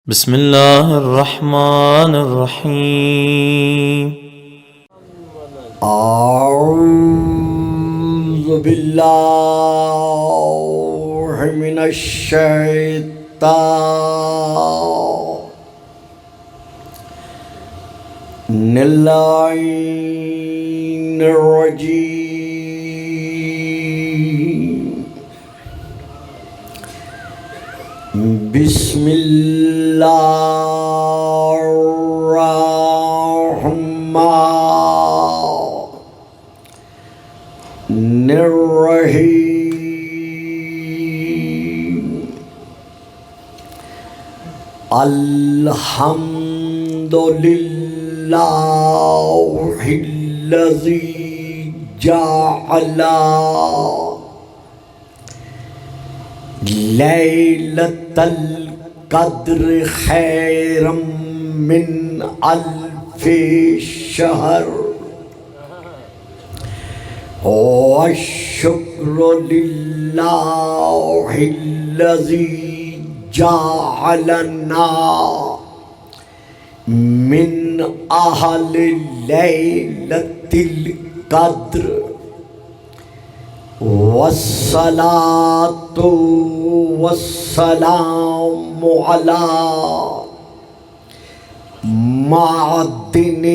بسم اللہ الرحمن الرحیم اعوذ باللہ من الشیطان اللعین الرجیم بسم اللہ الرحمن الرحیم الحمد للہ الذی جعل لیلۃ القدر خیرا من الف شہر والشکر للہ الذی جعلنا من اہل لیلۃ القدر والصلاة والسلام على معدن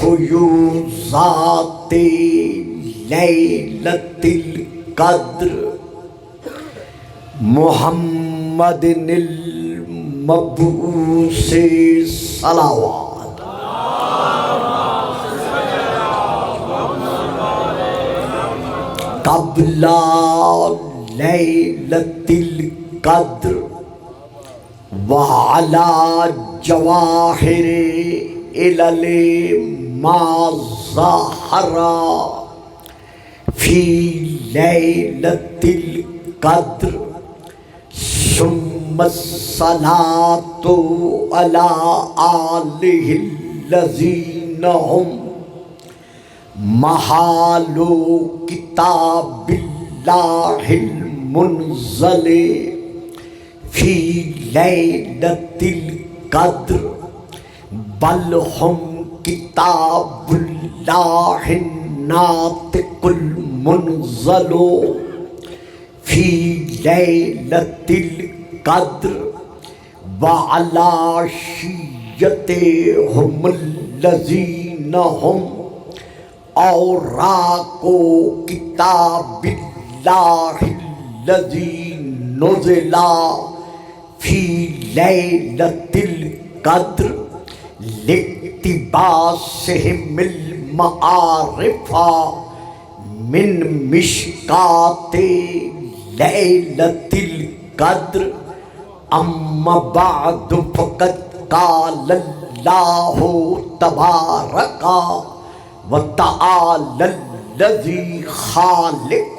فیوزات لیلۃ القدر محمد المبعوث صلوات قبل لیلۃ القدر وعلى جواہر علل ما ظہر فی لیلۃ القدر ثم الصلاة علی آلہ الذین هم محال کتاب اللہ المنزل فی لیلۃ القدر بل ہم کتاب اللہ الناطق المنزل فی لیلۃ القدر وعلی شیعتہم الذین هم اوراق کتاب اللہ الذی نزل فی لیلۃ القدر لاقتباسہم المعارف من مشکات لیلۃ القدر اما بعد فقد قال اللہ تبارک وتعالی الذی خالق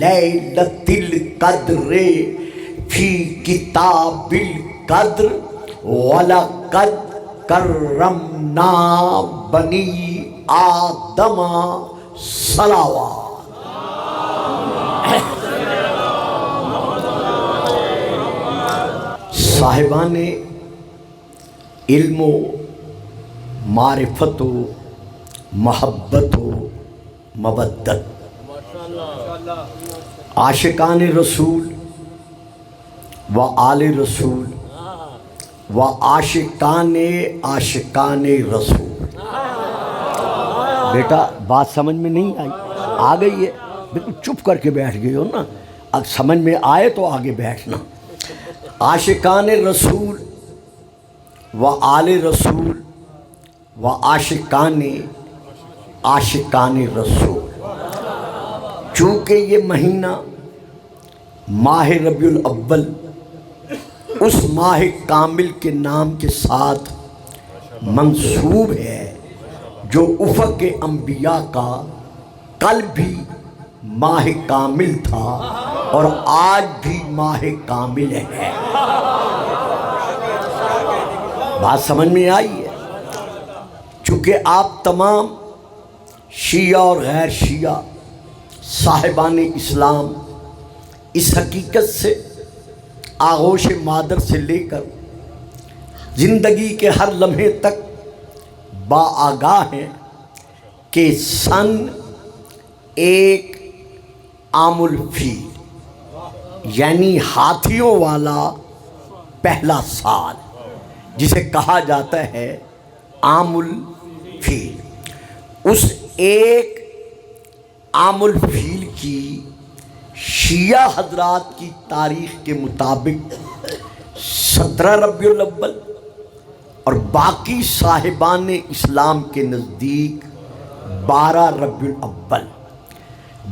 لیلۃ القدر فی کتاب القدر وَلَقَدْ کرمنا بنی آدم صلوات. صاحبان علم و معرفت و محبت و مودت، عاشقان رسول و آل رسول و عاشقان رسول. بیٹا بات سمجھ میں نہیں آئی؟ آ گئی ہے؟ بالکل چپ کر کے بیٹھ گئے ہو نا. اگر سمجھ میں آئے تو آگے بیٹھنا. عاشقان رسول و آل رسول و عاشقان رسول. چونکہ یہ مہینہ ماہ ربیع الاول اس ماہ کامل کے نام کے ساتھ منسوب ہے جو افق انبیاء کا کل بھی ماہ کامل تھا اور آج بھی ماہ کامل ہے. بات سمجھ میں آئی ہے؟ چونکہ آپ تمام شیعہ اور غیر شیعہ صاحبان اسلام اس حقیقت سے آغوش مادر سے لے کر زندگی کے ہر لمحے تک باآگاہ ہیں کہ سن ایک عام الفیل یعنی ہاتھیوں والا پہلا سال جسے کہا جاتا ہے عام الفیل، اس ایک عام الفیل کی شیعہ حضرات کی تاریخ کے مطابق 17 ربیع الاول اور باقی صاحبان اسلام کے نزدیک 12 ربیع الاول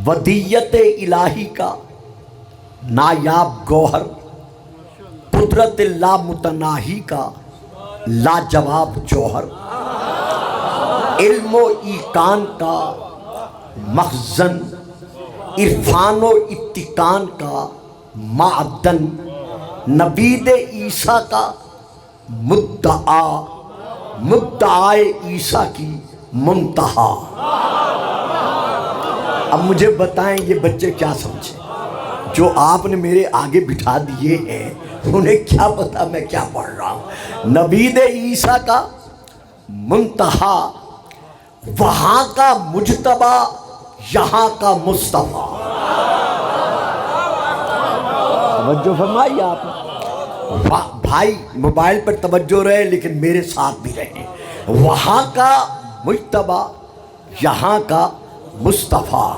ودیت الہی کا نایاب گوہر، قدرت لامتناہی کا لاجواب جوہر، علم و ایقان کا مخزن، عرفان و اتقان کا معدن، نبید عیسیٰ کا مدعائے عیسیٰ کی منتہا۔ اب مجھے بتائیں یہ بچے کیا سمجھے؟ جو آپ نے میرے آگے بٹھا دیے ہیں انہیں کیا پتا میں کیا پڑھ رہا ہوں؟ نبید عیسیٰ کا منتہا، وہاں کا مجتبی، یہاں کا مصطفیٰ۔ توجہ فرمائی آپ نے؟ بھائی موبائل پر توجہ رہے لیکن میرے ساتھ بھی رہیں۔ وہاں کا مجتبی، یہاں کا مصطفیٰ،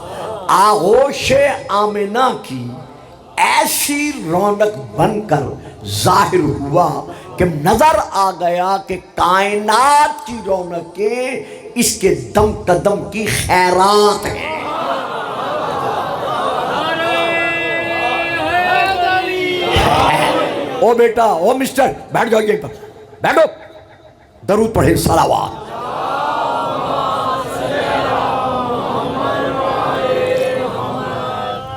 آغوش آمنہ کی ایسی رونق بن کر ظاہر ہوا کہ نظر آ گیا کہ کائنات کی رونقیں اس کے دم قدم کی خیرات ہیں۔ او بیٹا، او مسٹر، بیٹھ جاؤ یہیں پر، بیٹھو، درود پڑھیں، صلوات۔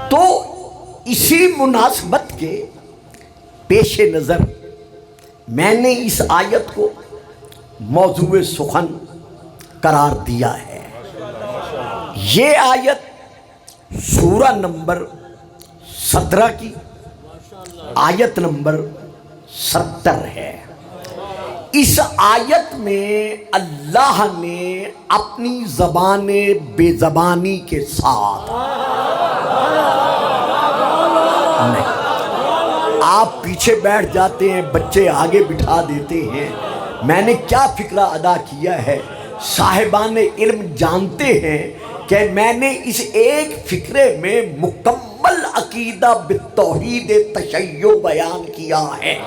تو اسی مناسبت کے پیش نظر میں نے اس آیت کو موضوع سخن قرار دیا ہے۔ یہ آیت سورہ نمبر 17 کی آیت نمبر 70 ہے۔ اس آیت میں اللہ نے اپنی زبان بے زبانی کے ساتھ، آپ پیچھے بیٹھ جاتے ہیں، بچے آگے بٹھا دیتے ہیں، میں نے کیا فکرہ ادا کیا ہے؟ صاحبان علم جانتے ہیں کہ میں نے اس ایک فکرے میں مکمل عقیدہ بالتوحید تشیع بیان کیا ہے۔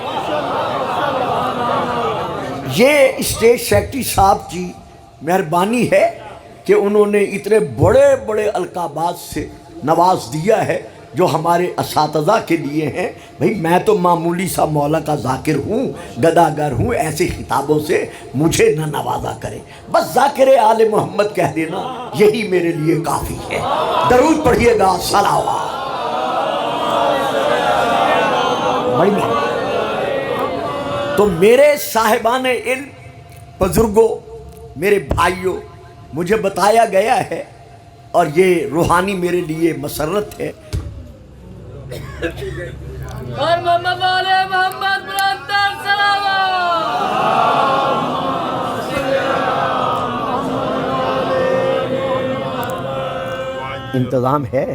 یہ اسٹیج سیکرٹری صاحب کی مہربانی ہے کہ انہوں نے اتنے بڑے بڑے القابات سے نواز دیا ہے جو ہمارے اساتذہ کے لیے ہیں۔ بھئی میں تو معمولی سا مولا کا ذاکر ہوں، گداگر ہوں، ایسے خطابوں سے مجھے نہ نوازا کرے، بس ذاکر آل محمد کہہ دینا یہی میرے لیے کافی ہے۔ درود پڑھیے گا، صلوات۔ تو میرے صاحبان علم، بزرگوں، میرے بھائیوں، مجھے بتایا گیا ہے اور یہ روحانی میرے لیے مسرت ہے۔ اور محمد والے محمد برادر سلام۔ انتظام ہے؟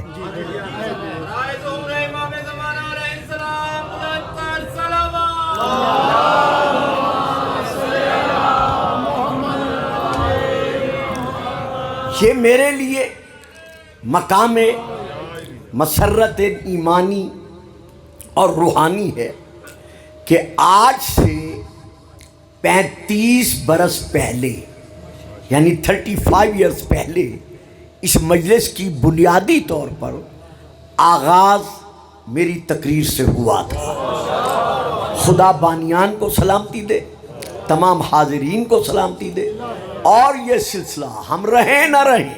یہ میرے لیے مقام مسرت ایمانی اور روحانی ہے کہ آج سے 35 برس پہلے، یعنی 35 ایئرز پہلے، اس مجلس کی بنیادی طور پر آغاز میری تقریر سے ہوا تھا۔ خدا بانیان کو سلامتی دے، تمام حاضرین کو سلامتی دے، اور یہ سلسلہ ہم رہیں نہ رہیں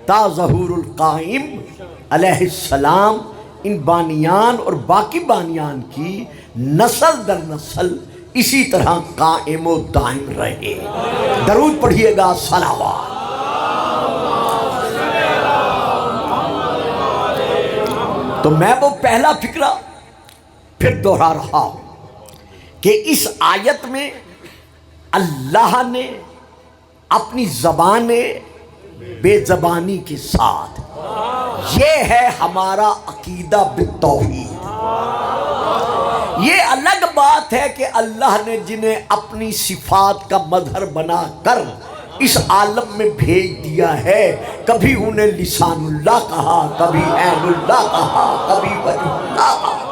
تا ظہور القائم علیہ السلام ان بانیان اور باقی بانیان کی نسل در نسل اسی طرح قائم و دائم رہے۔ درود پڑھیے گا، صلوات۔ تو میں وہ پہلا فکرہ پھر دوہرا رہا ہوں کہ اس آیت میں اللہ نے اپنی زبان بے زبانی کے ساتھ، یہ ہے ہمارا عقیدہ بالتوحید۔ یہ الگ بات ہے کہ اللہ نے جنہیں اپنی صفات کا مظہر بنا کر اس عالم میں بھیج دیا ہے، کبھی انہیں لسان اللہ کہا، کبھی عین اللہ کہا، کبھی وجہ اللہ کہا۔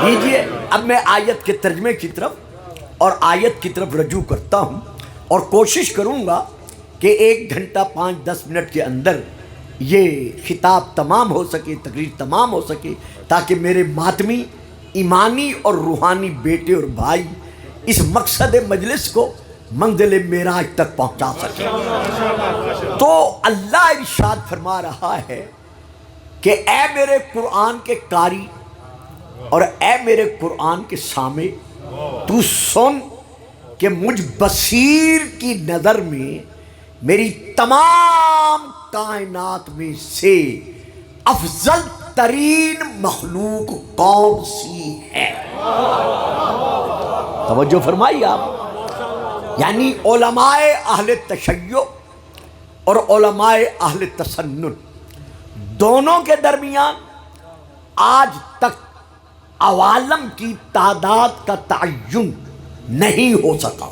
لیجئے اب میں آیت کے ترجمے کی طرف اور آیت کی طرف رجوع کرتا ہوں، اور کوشش کروں گا کہ 1 گھنٹہ 5-10 منٹ کے اندر یہ خطاب تمام ہو سکے، تقریر تمام ہو سکے، تاکہ میرے ماتمی ایمانی اور روحانی بیٹے اور بھائی اس مقصد مجلس کو منزل معراج تک پہنچا سکیں۔ تو اللہ ارشاد فرما رہا ہے کہ اے میرے قرآن کے قاری اور اے میرے قرآن کے سامع، تو سن کہ مجھ بصیر کی نظر میں میری تمام کائنات میں سے افضل ترین مخلوق کون سی ہے؟ توجہ فرمائی آپ، یعنی علماء اہل تشیع اور علماء اہل تسنن دونوں کے درمیان آج تک عوالم کی تعداد کا تعین نہیں ہو سکا۔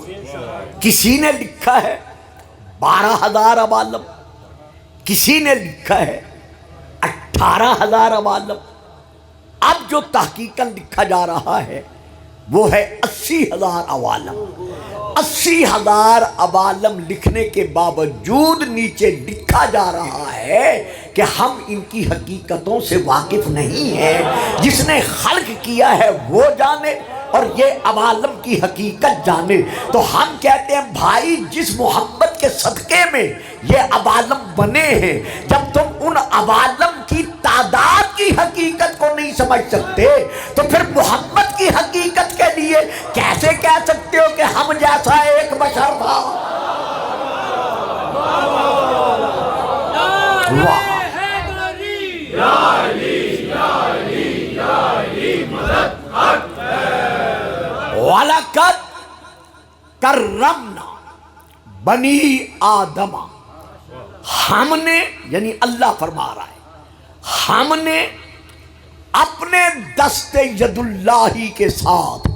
کسی نے لکھا ہے 12,000 عوالم، کسی نے لکھا ہے 18,000 عوالم، اب جو تحقیقاً لکھا جا رہا ہے وہ ہے 80,000 عوالم۔ 80,000 عوالم لکھنے کے باوجود نیچے لکھا جا رہا ہے کہ ہم ان کی حقیقتوں سے واقف نہیں ہیں، جس نے خلق کیا ہے وہ جانے اور یہ عوالم کی حقیقت جانے۔ تو ہم کہتے ہیں بھائی، جس محمد کے صدقے میں یہ عوالم بنے ہیں، جب تم ان عوالم کی تعداد کی حقیقت کو نہیں سمجھ سکتے تو پھر محمد کی حقیقت کے لیے کیسے کہہ سکتے ہو کہ ہم جیسا ایک بشر تھا؟ وَلَقَدْ کَرَّمْنَا بنی آدم، ہم نے، یعنی اللہ فرما رہا ہے، ہم نے اپنے دست ید اللہ کے ساتھ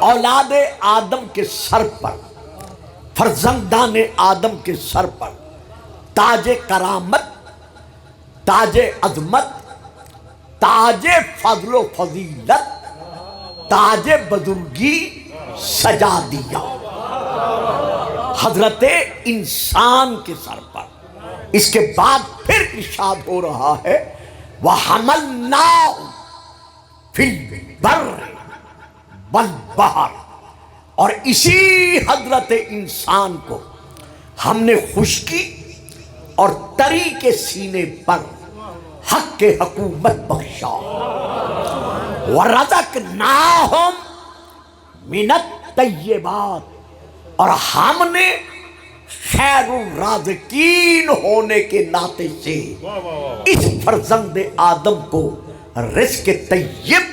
اولاد آدم کے سر پر، فرزندان آدم کے سر پر تاج کرامت، تاج عظمت، تاج فضل و فضیلت، تاج بزرگی سجا دیا حضرت انسان کے سر پر۔ اس کے بعد پھر ارشاد ہو رہا ہے وَحَمَلْنَاهُ فِي الْبَرِّ وَالْبَحْرِ، اور اسی حضرت انسان کو ہم نے خشکی اور تری کے سینے پر حق کے حکومت بخشا۔ وَرَزَقْنَاهُمْ مِنَ الطَّيِّبَاتِ، اور ہم نے خیر الرازقین ہونے کے ناطے سے اس فرزند آدم کو رزق طیب،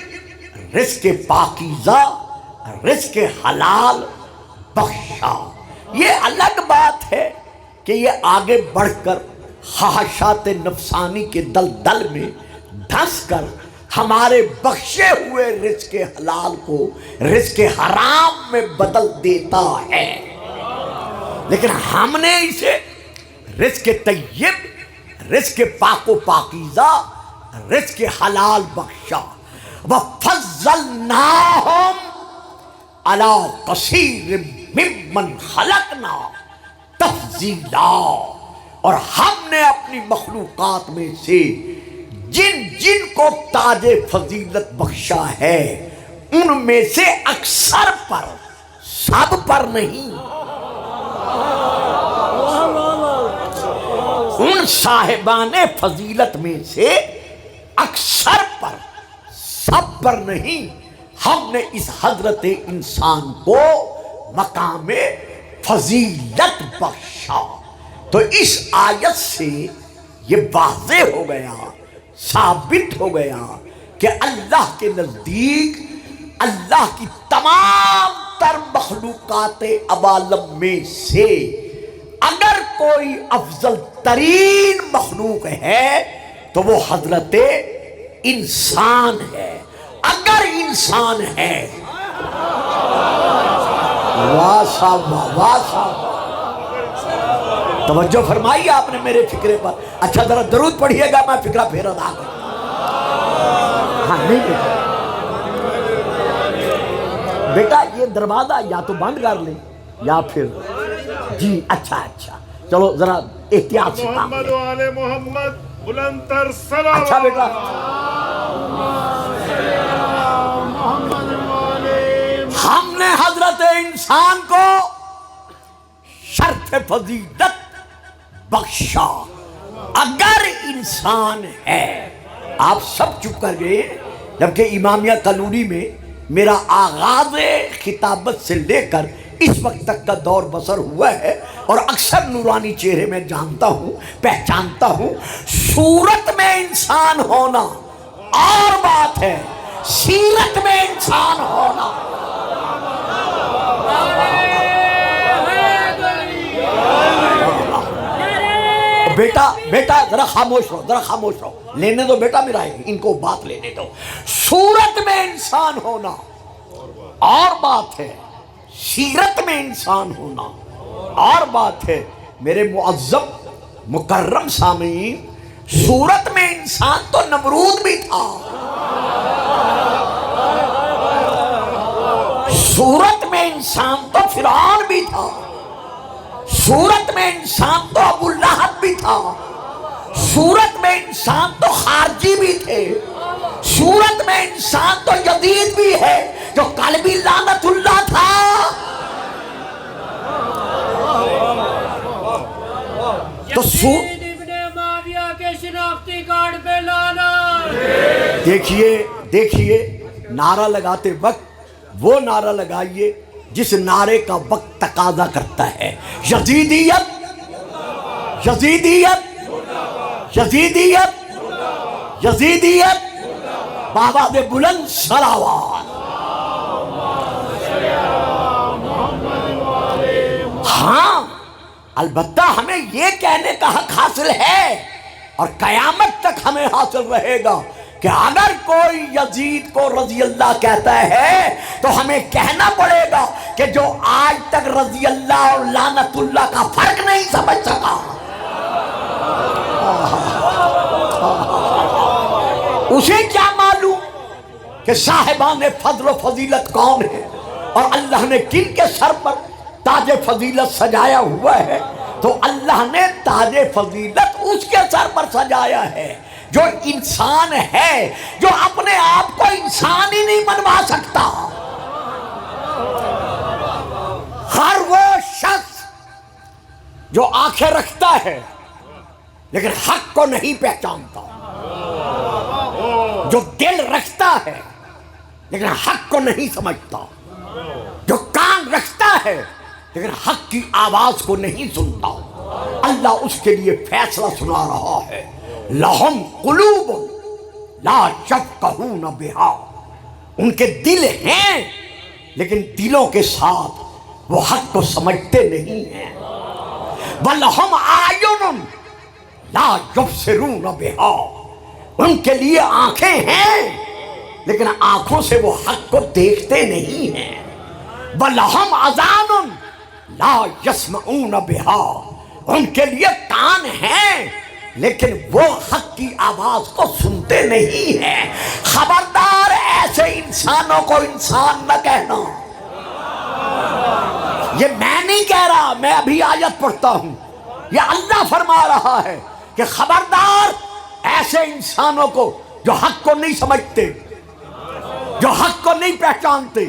رزق پاکیزہ، رزق حلال بخشا۔ یہ الگ بات ہے کہ یہ آگے بڑھ کر خواہشات نفسانی کے دلدل میں دھنس کر ہمارے بخشے ہوئے رزق حلال کو رزق حرام میں بدل دیتا ہے، لیکن ہم نے اسے رزق طیب، رزق پاک و پاکیزہ، رزق حلال بخشا۔ وَفَضَّلْنَاهُمْ عَلَىٰ كَثِيرٍ مِّمَّنْ خَلَقْنَا تَفْضِيلًا، اور ہم نے اپنی مخلوقات میں سے جن جن کو تاج فضیلت بخشا ہے ان میں سے اکثر پر، سب پر نہیں، ان صاحبان فضیلت میں سے اکثر پر، سب پر نہیں، ہم نے اس حضرت انسان کو مقام فضیلت بخشا۔ تو اس آیت سے یہ واضح ہو گیا، ثابت ہو گیا کہ اللہ کے نزدیک اللہ کی تمام تر مخلوقات عوالم میں سے اگر کوئی افضل ترین مخلوق ہے تو وہ حضرت انسان ہے۔ اگر انسان ہے، واہ صاحب واہ صاحب، توجہ فرمائی آپ نے میرے فکرے پر۔ اچھا ذرا درود پڑھیے گا، میں فکرہ پھر ادا کروں۔ ہاں نہیں بیٹا یہ دروازہ یا تو بند کر لیں یا پھر جی اچھا چلو ذرا احتیاط سے کام محمد و آل محمد بلند تر سلام۔ اچھا بیٹا ہم نے حضرت انسان کو شرف فضیلت بخشا۔ اگر انسان ہے، آپ سب چپ کر گئے، جبکہ امامیہ کالونی میں میرا آغاز خطابت سے لے کر اس وقت تک کا دور بسر ہوا ہے اور اکثر نورانی چہرے میں جانتا ہوں، پہچانتا ہوں۔ صورت میں انسان ہونا اور بات ہے، سیرت میں انسان ہونا۔ بیٹا ذرا خاموش رہو، لینے دو بیٹا میرا ہے، ان کو بات لینے دو۔ صورت میں انسان ہونا اور بات ہے، سیرت میں انسان ہونا اور بات ہے۔ میرے معظم مکرم سامعین، صورت میں انسان تو نمرود بھی تھا، صورت میں انسان تو فرعون بھی تھا، صورت میں انسان تو ابو لہب بھی تھا، صورت میں انسان تو خارجی بھی تھے، صورت میں انسان تو یزید بھی ہے جو قلبی لعنت اللہ تھا۔ یزید ابن معاویہ کے شناختی کارڈ پہ لانا۔ دیکھیے نعرہ لگاتے وقت وہ نعرہ لگائیے جس نعرے کا وقت تقاضا کرتا ہے۔ یزیدیت یزیدیت یزیدیت یزیدیت بآواز بلند صلوات۔ ہاں البتہ ہمیں یہ کہنے کا حق حاصل ہے اور قیامت تک ہمیں حاصل رہے گا کہ اگر کوئی یزید کو رضی اللہ کہتا ہے تو ہمیں کہنا پڑے گا کہ جو آج تک رضی اللہ اور لعنت اللہ کا فرق نہیں سمجھ سکا، اسے کیا معلوم کہ صاحبان فضل و فضیلت کون ہے اور اللہ نے کن کے سر پر تاج فضیلت سجایا ہوا ہے۔ تو اللہ نے تاج فضیلت اس کے سر پر سجایا ہے جو انسان ہے، جو اپنے آپ کو انسان ہی نہیں منوا سکتا۔ ہر وہ شخص جو آنکھیں رکھتا ہے لیکن حق کو نہیں پہچانتا، جو دل رکھتا ہے لیکن حق کو نہیں سمجھتا، جو کان رکھتا ہے لیکن حق کی آواز کو نہیں سنتا، اللہ اس کے لیے فیصلہ سنا رہا ہے۔ لہم قلوب لا یفقہون بہا، ان کے دل ہیں لیکن دلوں کے ساتھ وہ حق کو سمجھتے نہیں ہیں۔ وَلَهُمْ أَعْيُنٌ لَا يُبْصِرُونَ بِهَا، ان کے لیے آنکھیں ہیں لیکن آنکھوں سے وہ حق کو دیکھتے نہیں ہیں۔ وَلَهُمْ آذَانٌ لَا يَسْمَعُونَ بِهَا، ان کے لیے کان ہیں لیکن وہ حق کی آواز کو سنتے نہیں ہیں۔ خبردار ایسے انسانوں کو انسان نہ کہنا۔ یہ میں نہیں کہہ رہا، میں ابھی آیت پڑھتا ہوں، یہ اللہ فرما رہا ہے کہ خبردار ایسے انسانوں کو جو حق کو نہیں سمجھتے، جو حق کو نہیں پہچانتے،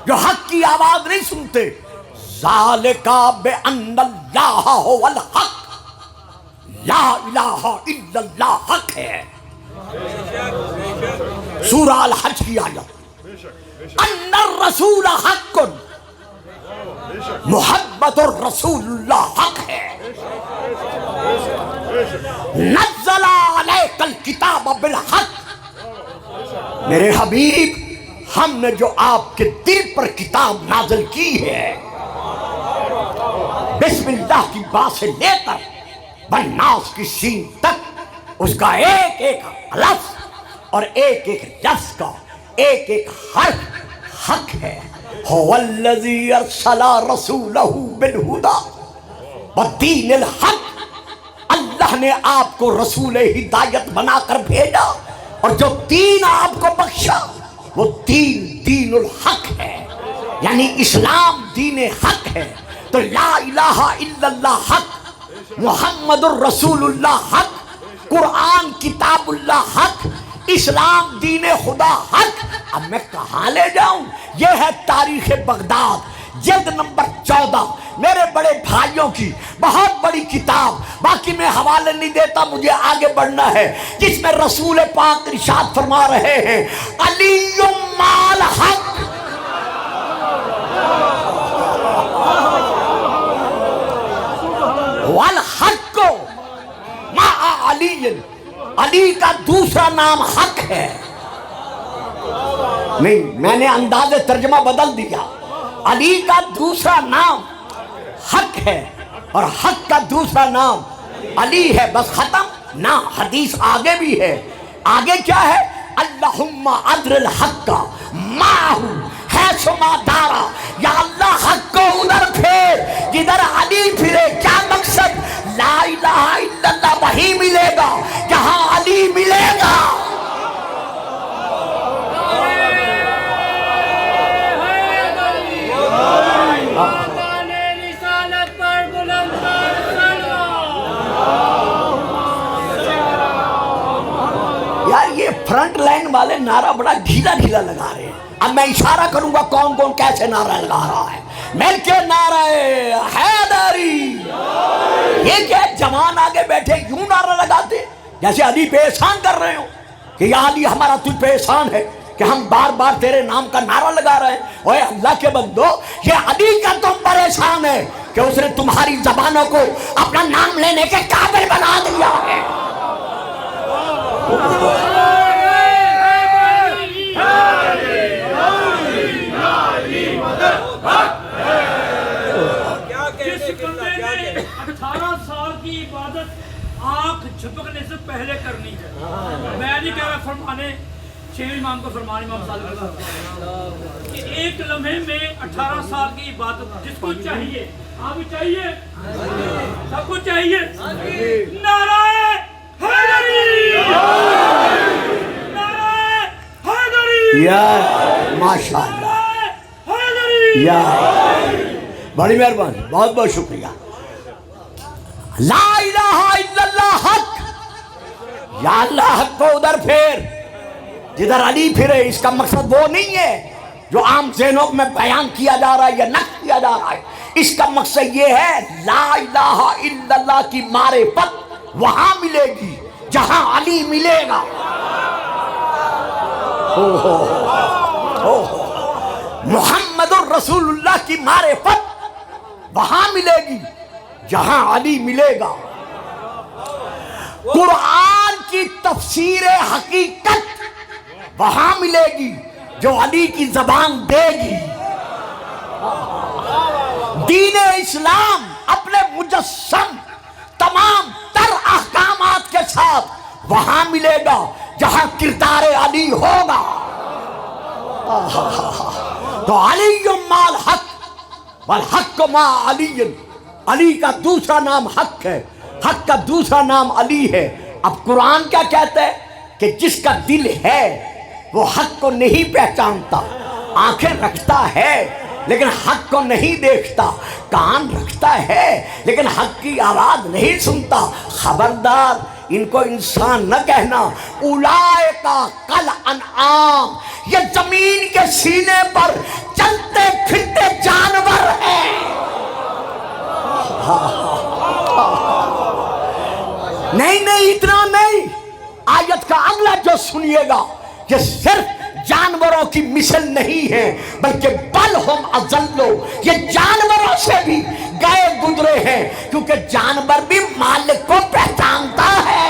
جو حق کی آواز نہیں سنتے۔ ذالک بأن اللہ هو الحق، لا الہ الا اللہ حق ہے۔ سورہ الحج کی آیت، ان الرسول حق، محبت الرسول اللہ حق ہے۔ نزل علیک الکتاب بالحق، میرے حبیب ہم نے جو آپ کے دل پر کتاب نازل کی ہے، بسم اللہ کی با سے لے کر والناس کی سین تک، اس کا ایک ایک لفظ اور ایک ایک لفظ کا ایک ایک حرف حق ہے۔ هو الذی ارسل رسولہ بالہدی والدین الحق، اللہ نے آپ کو رسول ہدایت بنا کر بھیجا اور جو دین آپ کو بخشا وہ دین الحق ہے، یعنی اسلام دین حق ہے۔ تو لا الہ الا اللہ حق، محمد الرسول اللہ حق، قرآن کتاب اللہ حق، اسلام دین خدا حق۔ اب میں کہاں لے جاؤں؟ یہ ہے تاریخ بغداد جلد نمبر 14، میرے بڑے بھائیوں کی بہت بڑی کتاب، باقی میں حوالے نہیں دیتا، مجھے آگے بڑھنا ہے، جس میں رسول پاک ارشاد فرما رہے ہیں علی مال حق، والحق مع علی، علی کا دوسرا نام حق ہے۔ نہیں، میں نے انداز ترجمہ بدل دیا، علی کا دوسرا نام حق ہے اور حق کا دوسرا نام علی ہے، بس ختم نہ، حدیث آگے بھی ہے۔ آگے کیا ہے؟ اللہم ادر الحق معہ حیث ما دارا، یا اللہ حق کو ادھر پھیر جدھر علی پھرے۔ کیا مقصد؟ لا الہ الا اللہ وہی ملے گا جہاں علی ملے گا۔ یار یہ فرنٹ لائن والے نعرہ بڑا ڈھیلا ڈھیلا لگا رہے ہیں۔ اب میں اشارہ کروں گا کون کون کیسے نعرہ لگا رہا ہے۔ مل کے نعرہ حیدری، یہ کیا جوان آگے بیٹھے یوں نعرہ لگاتے جیسے علی پہ احسان کر رہے ہو کہ یا علی ہمارا تجھ پہ احسان ہے کہ ہم بار بار تیرے نام کا نعرہ لگا رہے ہیں۔ اوے اللہ کے بندو، یہ علی کا تم پر احسان ہے کہ اس نے تمہاری زبانوں کو اپنا نام لینے کے قابل بنا دیا ہے۔ جس بندے نے 18 سال کی عبادت آنکھ جھپکنے سے پہلے کرنی ہے، میں نہیں کہہ رہا فرمانے چھویں امام کو فرمانے امام صادق کہ ایک لمحے میں 18 سال کی عبادت جس کو چاہیے، آپ چاہیے، سب کو چاہیے، نعرہ حیدری، نعرہ حیدری، یا ماشاءاللہ، یا بڑی مہربانی، بہت بہت شکریہ۔ لا الہ الا اللہ حق، یا اللہ حق کو ادھر پھیر جدھر علی پھرے۔ اس کا مقصد وہ نہیں ہے جو عام ذہنوں میں بیان کیا جا رہا ہے یا نقل کیا جا رہا ہے۔ اس کا مقصد یہ ہے لا الہ الا اللہ کی معرفت وہاں ملے گی جہاں علی ملے گا۔ محمد الرسول اللہ کی معرفت وہاں ملے گی جہاں علی ملے گا۔ قرآن کی تفسیر حقیقت وہاں ملے گی جو علی کی زبان دے گی۔ دین اسلام اپنے مجسم تمام تر احکامات کے ساتھ وہاں ملے گا جہاں کردار علی ہوگا۔ تو علی مال حق والحق مع علی، علی کا دوسرا نام حق ہے، حق کا دوسرا نام علی ہے۔ اب قرآن کیا کہتا ہے کہ جس کا دل ہے وہ حق کو نہیں پہچانتا، آنکھیں رکھتا ہے لیکن حق کو نہیں دیکھتا، کان رکھتا ہے لیکن حق کی آواز نہیں سنتا۔ خبردار، ان کو انسان نہ کہنا، اولئک کالانعام، یہ زمین کے سینے پر چلتے پھرتے جانور ہیں۔ نہیں اتنا نہیں، آیت کا اگلا جو سنیے گا یہ صرف جانوروں کی مثل نہیں ہے بلکہ بل ہم اضلو، یہ جانوروں سے بھی گئے گزرے ہیں، کیونکہ جانور بھی مالک کو پہچانتا ہے۔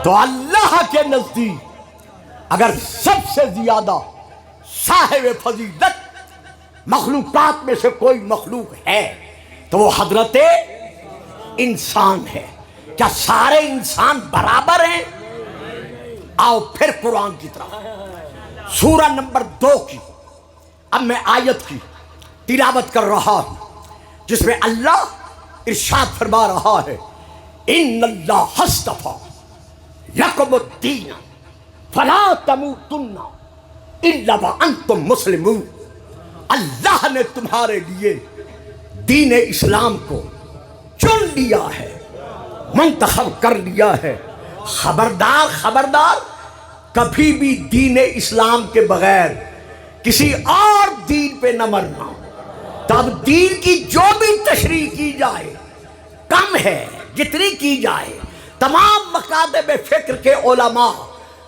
تو اللہ کے نزدیک اگر سب سے زیادہ صاحب فضیلت مخلوقات میں سے کوئی مخلوق ہے تو وہ حضرت انسان ہے۔ کیا سارے انسان برابر ہیں؟ آؤ پھر قرآن کی طرف، سورہ نمبر 2 کی اب میں آیت کی تلاوت کر رہا ہوں جس میں اللہ ارشاد فرما رہا ہے، ان اللہ اصطفیٰ لکم الدین فلا تموتن الا وانتم مسلمون، اللہ نے تمہارے لیے دین اسلام کو چن لیا ہے، منتخب کر لیا ہے۔ خبردار خبردار، کبھی بھی دین اسلام کے بغیر کسی اور دین پہ نہ مرنا۔ تب دین کی جو بھی تشریح کی جائے کم ہے، جتنی کی جائے تمام مکاتب فکر کے علماء،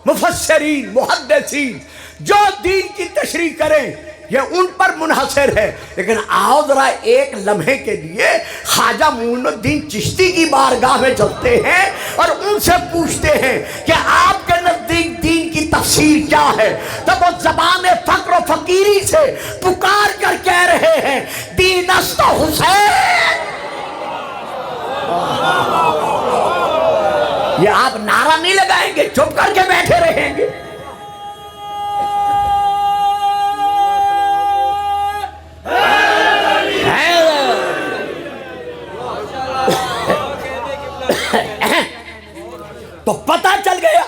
مفسرین، محدثین جو دین کی تشریح کریں یہ ان پر منحصر ہے، لیکن آؤ ذرا ایک لمحے کے لیے خواجہ معین الدین چشتی کی بارگاہ میں چلتے ہیں اور ان سے پوچھتے ہیں کہ آپ کے نزدیک دین کی تفسیر کیا ہے؟ تب وہ زبان فقر و فقیری سے پکار کر کہہ رہے ہیں، دین است حسین۔ یہ آپ نعرہ نہیں لگائیں گے، چپ کر کے بیٹھے رہیں گے۔ تو پتہ چل گیا،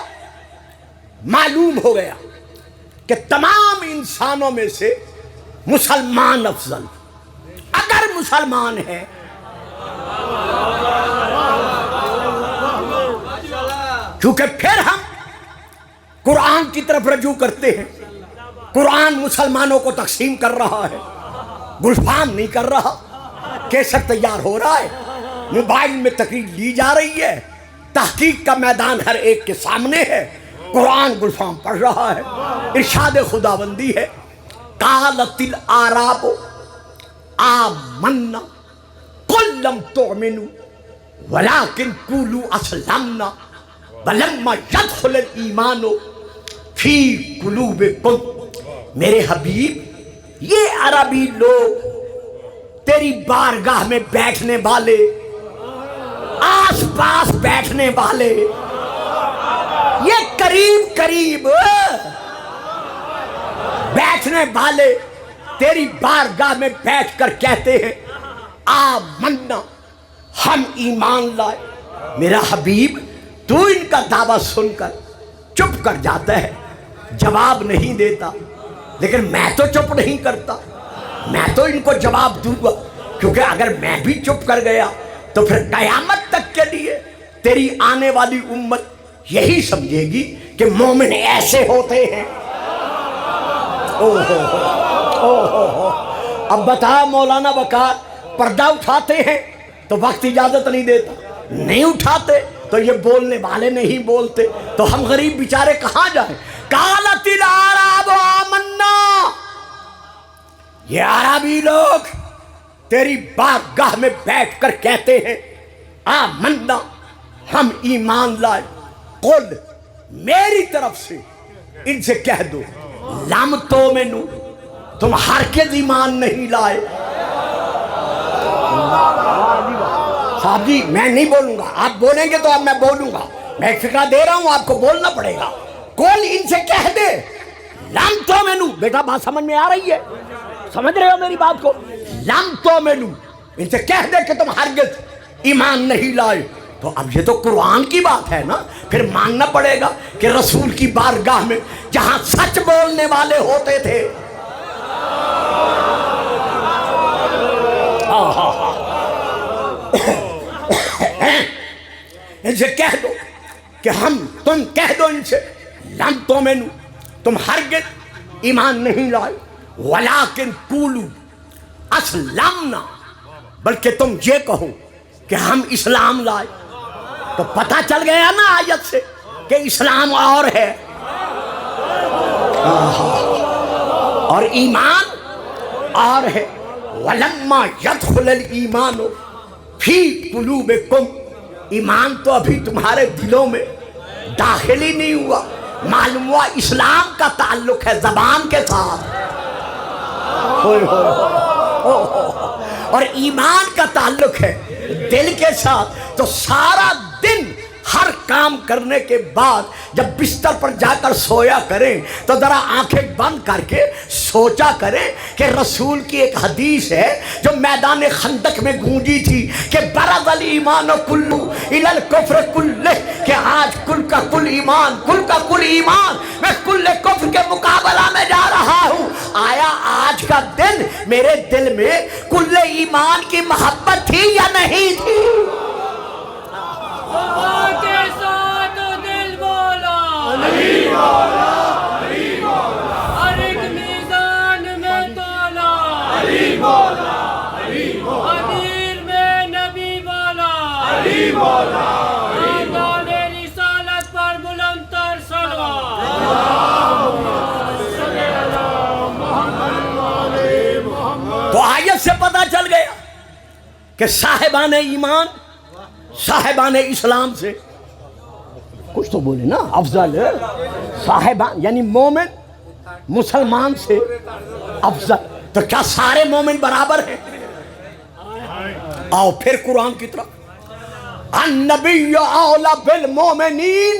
معلوم ہو گیا کہ تمام انسانوں میں سے مسلمان افضل۔ اگر مسلمان ہے کیونکہ پھر ہم قرآن کی طرف رجوع کرتے ہیں، قرآن مسلمانوں کو تقسیم کر رہا ہے، گلفام نہیں کر رہا۔ کیسٹ تیار ہو رہا ہے، موبائل میں تقریر لی جا رہی ہے، تحقیق کا میدان ہر ایک کے سامنے ہے، قرآن گلفام پڑھ رہا ہے۔ ارشاد خداوندی ہے، قالت الاعراب آمنا قل لم تؤمنوا ولكن قولوا اسلمنا ولما يدخل الایمان فی قلوبکم۔ میرے حبیب، یہ عربی لوگ تیری بارگاہ میں بیٹھنے والے، آس پاس بیٹھنے والے، یہ قریب قریب بیٹھنے والے تیری بارگاہ میں بیٹھ کر کہتے ہیں آمنا، ہم ایمان لائے۔ میرا حبیب، تو ان کا دعویٰ سن کر چپ کر جاتا ہے، جواب نہیں دیتا، لیکن میں تو چپ نہیں کرتا، میں تو ان کو جواب دوں گا، کیونکہ اگر میں بھی چپ کر گیا تو پھر قیامت تک کے لیے تیری آنے والی امت یہی سمجھے گی کہ مومن ایسے ہوتے ہیں۔ اب بتا مولانا وقار، پردہ اٹھاتے ہیں تو وقت اجازت نہیں دیتا، نہیں اٹھاتے تو یہ بولنے والے نہیں بولتے، تو ہم غریب بیچارے کہاں جائیں؟ قالت الاعراب آمنا، یہ عربی لوگ تیری بارگاہ میں بیٹھ کر کہتے ہیں آمنا، ہم ایمان لائے۔ قل، میری طرف سے ان سے کہہ دو، لم تؤمنوا، تم ہرگز ایمان نہیں لائے۔ صاحب جی میں نہیں بولوں گا، آپ بولیں گے تو اب میں بولوں گا، میں ایک فکرہ دے رہا ہوں، آپ کو بولنا پڑے گا۔ قل، ان سے کہہ دے، لم تؤمنوا، بیٹا بات سمجھ میں آ رہی ہے؟ سمجھ رہے ہو میری بات کو؟ لم تؤمنوا، ان سے کہہ دے کہ تم ہرگز ایمان نہیں لائے۔ تو اب یہ تو قرآن کی بات ہے نا، پھر ماننا پڑے گا کہ رسول کی بارگاہ میں جہاں سچ بولنے والے ہوتے تھے، ان سے کہہ دو کہ تم کہہ دو ان سے، لم تؤمنوا، تم ہرگز ایمان نہیں لائے، ولیکن قولوا اسلمنا، بلکہ تم یہ کہو کہ ہم اسلام لائے۔ تو پتہ چل گیا نا آیت سے کہ اسلام اور ہے اور ایمان اور ہے. وَلَمَّا يَدْخُلَ الْإِيمَانُ فِي قُلُوبِكُمْ، ایمان تو ابھی تمہارے دلوں میں داخل ہی نہیں ہوا. معلوم ہوا اسلام کا تعلق ہے زبان کے ساتھ اور ایمان کا تعلق ہے دل کے ساتھ. تو سارا دن ہر کام کرنے کے بعد جب بستر پر جا کر سویا کریں تو ذرا آنکھیں بند کر کے سوچا کریں کہ رسول کی ایک حدیث ہے جو میدان خندق میں گونجی تھی کہ برز الایمان کلو الی الکفر کلہ، کہ آج کل کا کل ایمان، کل کا کل ایمان میں کل کفر کے مقابلہ میں جا رہا ہوں. آیا آج کا دن میرے دل میں کل ایمان کی محبت تھی یا نہیں تھی؟ کے ساتھ دل بولا ہر ایک میزان میں تولا حدیر میں نبی والا خاندان رسالت پر بلند تر صلوات. تو آیت سے پتہ چل گیا کہ صاحبان ایمان صاحبان اسلام سے کچھ تو بولے نا افضل ہے. صاحبان یعنی مومن مسلمان سے افضل. تو کیا سارے مومن برابر ہیں؟ آؤ پھر قرآن کی طرف. النبی اولی بالمومنین،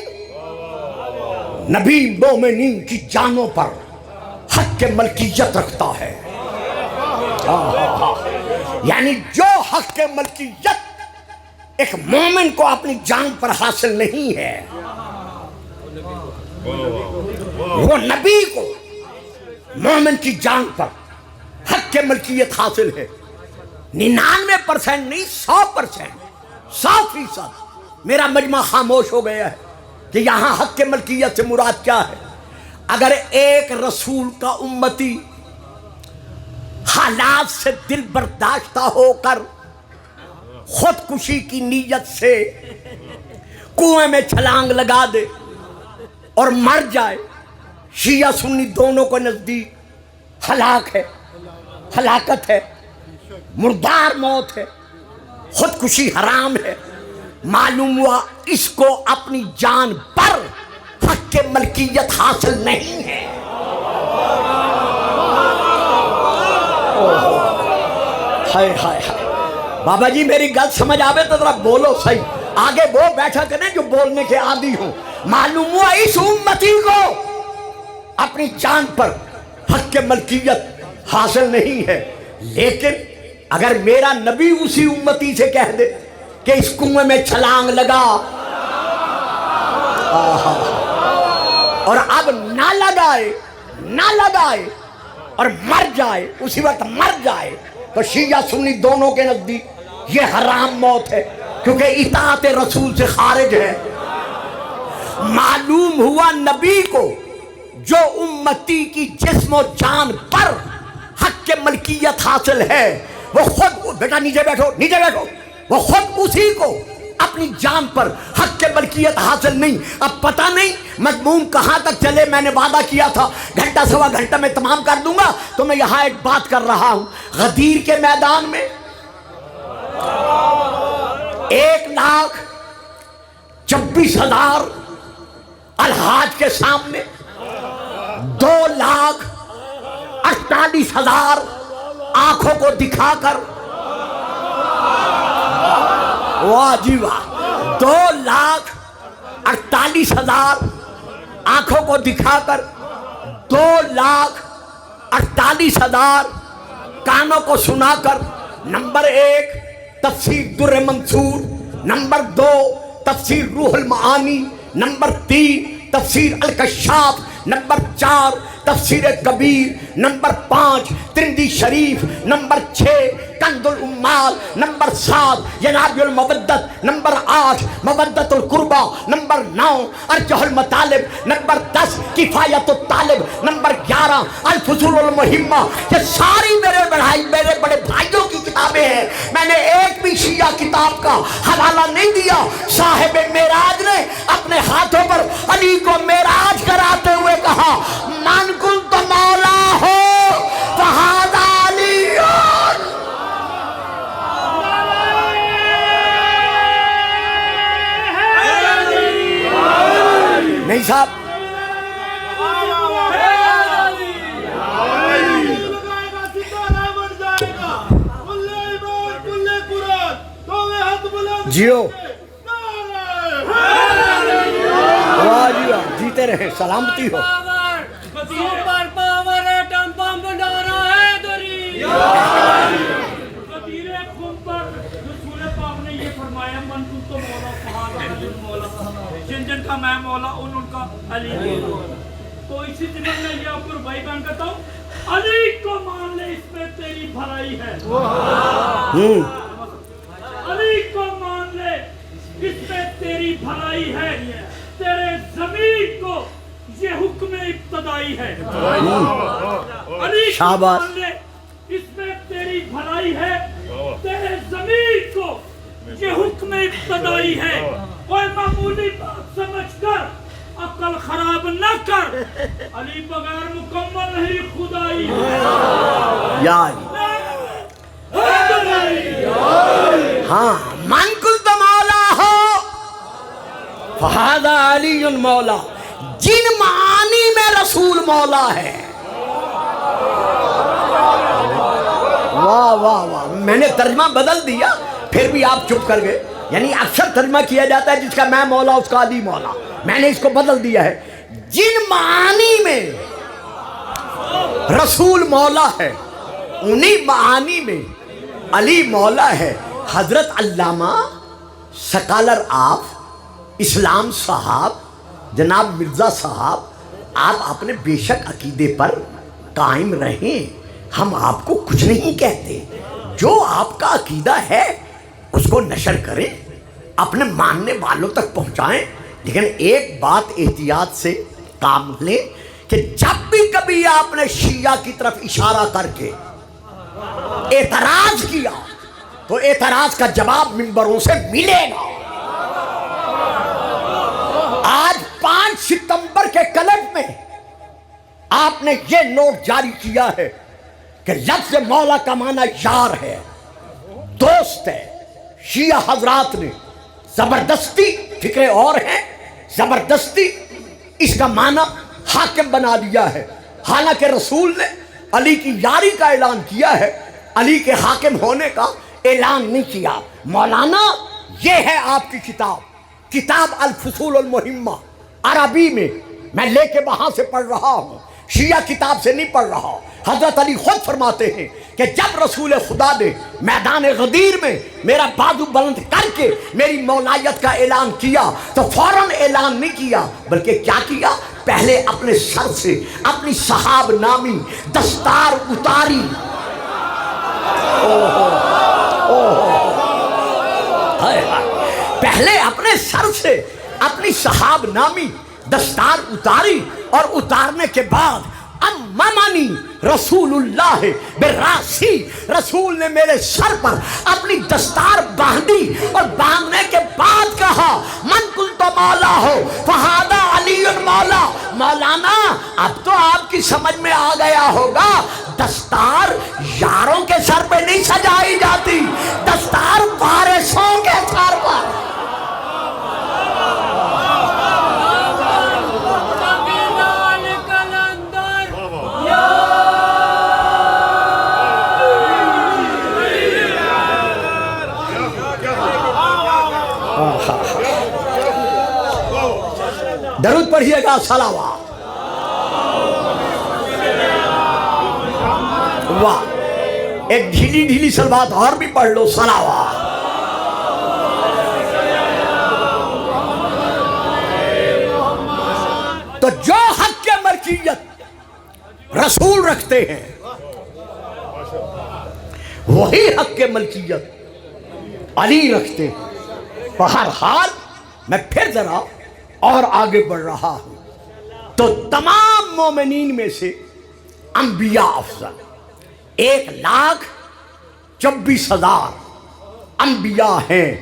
نبی مومنین کی جانوں پر حق کے ملکیت رکھتا ہے. یعنی جو حق کے ملکیت ایک مومن کو اپنی جان پر حاصل نہیں ہے وہ نبی کو مومن کی جان پر حق کے ملکیت حاصل ہے. 99% نہیں 100%، 100%. میرا مجمع خاموش ہو گیا ہے کہ یہاں حق کے ملکیت سے مراد کیا ہے. اگر ایک رسول کا امتی حالات سے دل برداشتہ ہو کر خودکشی کی نیت سے کنویں میں چھلانگ لگا دے اور مر جائے، شیعہ سنی دونوں کو نزدیک ہلاک ہے، ہلاکت ہے، مردار موت ہے، خودکشی حرام ہے. معلوم ہوا اس کو اپنی جان پر حق کے ملکیت حاصل نہیں ہے. ہائے ہائے ہائے. بابا جی میری گل سمجھ آوے تو ذرا بولو صحیح. آگے وہ بیٹھا کریں جو بولنے کے عادی ہوں. معلوم ہوا اس امتی کو اپنی جان پر حق کے ملکیت حاصل نہیں ہے. لیکن اگر میرا نبی اسی امتی سے کہہ دے کہ اس کنویں میں چھلانگ لگا اور اب نہ لگائے اور مر جائے، اسی وقت مر جائے، تو شیعہ سنی دونوں کے نزدیک یہ حرام موت ہے کیونکہ اطاعت رسول سے خارج ہے. معلوم ہوا نبی کو جو امتی کی جسم و جان پر حق کے ملکیت حاصل ہے وہ خود، بیٹا نیچے بیٹھو، وہ خود اسی کو اپنی جان پر حق کے ملکیت حاصل نہیں. اب پتہ نہیں مضمون کہاں تک چلے. میں نے وعدہ کیا تھا گھنٹہ سوا گھنٹہ میں تمام کر دوں گا. تو میں یہاں ایک بات کر رہا ہوں. غدیر کے میدان میں 1,26,000 الحاج کے سامنے 2,48,000 آنکھوں کو دکھا کر، واہ جی واہ، 2,48,000 آنکھوں کو دکھا کر، 2,48,000 کانوں کو سنا کر. نمبر 1 تفسیر در منصور، نمبر 2 تفسیر روح المعانی، نمبر 3 تفسیر الکشاف، نمبر 4 تفسیر کبیر، نمبر 5 ترمذی شریف، نمبر 6 کنز الامال، نمبر 7 ینابیع المودت، نمبر 8 مودت القربہ، نمبر 9 ارجح المطالب، نمبر 10 کفایت الطالب، نمبر 11 الفصول المہمہ، یہ ساری میرے بڑے بھائیوں کی کتابیں ہیں، میں نے ایک بھی شیعہ کتاب کا حوالہ نہیں دیا۔ صاحب معراج نے اپنے ہاتھوں پر علی کو معراج کراتے ہوئے کہا من کنت مولا ہو فہذا علی۔ نہیں صاحب، جیو واہ جی واہ، جیتے رہے، سلامتی ہو۔ سپر پاور ایٹم بم بنانا ہے دری وزیر خون پر رسول پاک نے یہ فرمایا من تو مولا فہذا علی مولا، جن جن کا میں مولا ان کا علی مولا۔ تو اسی طرح میں یہ آپ کو بھائی بہن کہتا ہوں، علی کو مان لے اس میں تیری بھلائی ہے، علی کو مان لے اس میں تیری بھلائی ہے، تیرے زمین کو یہ حکم ابتدائی ہے، علی کو مان لے اس میں تیری بھلائی ہے، تیرے زمین کو یہ حکم ابتدائی ہے، کوئی معمولی بات سمجھ کر عقل خراب نہ کر، علی بغیر مکمل نہیں خدائی ہے۔ ہاں، من کنت مولا ہو فہذا علی مولا، جن معانی میں رسول مولا ہے۔ واہ واہ واہ، میں نے ترجمہ بدل دیا پھر بھی آپ چپ کر گئے۔ یعنی اکثر ترجمہ کیا جاتا ہے جس کا میں مولا اس کا علی مولا، میں نے اس کو بدل دیا ہے، جن معانی میں رسول مولا ہے انہی معانی میں علی مولا ہے۔ حضرت علامہ سکالر آف اسلام صاحب جناب مرزا صاحب، آپ اپنے بے شک عقیدے پر قائم رہیں، ہم آپ کو کچھ نہیں کہتے، جو آپ کا عقیدہ ہے اس کو نشر کریں، اپنے ماننے والوں تک پہنچائیں، لیکن ایک بات احتیاط سے کام لیں کہ جب بھی کبھی آپ نے شیعہ کی طرف اشارہ کر کے اعتراض کیا تو اعتراض کا جواب منبروں سے ملے گا۔ آج 5 ستمبر کے کلب میں آپ نے یہ نوٹ جاری کیا ہے کہ لفظ مولا کا معنی یار ہے، دوست ہے۔ شیعہ حضرات نے زبردستی، فکرے اور ہیں، زبردستی اس کا معنی حاکم بنا دیا ہے، حالانکہ رسول نے علی کی یاری کا اعلان کیا ہے، علی کے حاکم ہونے کا اعلان نہیں کیا۔ مولانا یہ ہے آپ کی کتاب الفصول المہمہ، عربی میں لے کے وہاں سے پڑھ رہا ہوں، شیعہ کتاب سے نہیں پڑھ رہا۔ حضرت علی خود فرماتے ہیں کہ جب رسول خدا نے میدان غدیر میں میرا بازو بلند کر کے میری مولایت کا اعلان کیا تو فوراً اعلان نہیں کیا، بلکہ کیا کیا؟ پہلے اپنے سر سے اپنی صحاب نامی دستار اتاری، پہلے اپنے سر سے اپنی صحاب نامی دستار اتاری، اور اتارنے کے بعد اممانی رسول اللہ براسی، رسول نے میرے سر پر اپنی دستار باندھی، اور باندھنے کے بعد کہا من کنت مولا ہو فہذا علی مولا۔ مولانا اب تو آپ کی سمجھ میں آ گیا ہوگا، دستار یاروں کے سر پہ نہیں سجائی جاتی، دستار وارثوں کے سر پر۔ درود پڑھیے گا، صلوات۔ واہ، ایک ڈھیلی ڈھیلی صلوات اور بھی پڑھ لو، صلوات۔ تو جو حق کے ملکیت رسول رکھتے ہیں وہی حق کے ملکیت علی رکھتے ہیں۔ بہرحال میں پھر ذرا اور آگے بڑھ رہا ہوں، تو تمام مومنین میں سے انبیاء افضل، 1,24,000 انبیاء ہیں،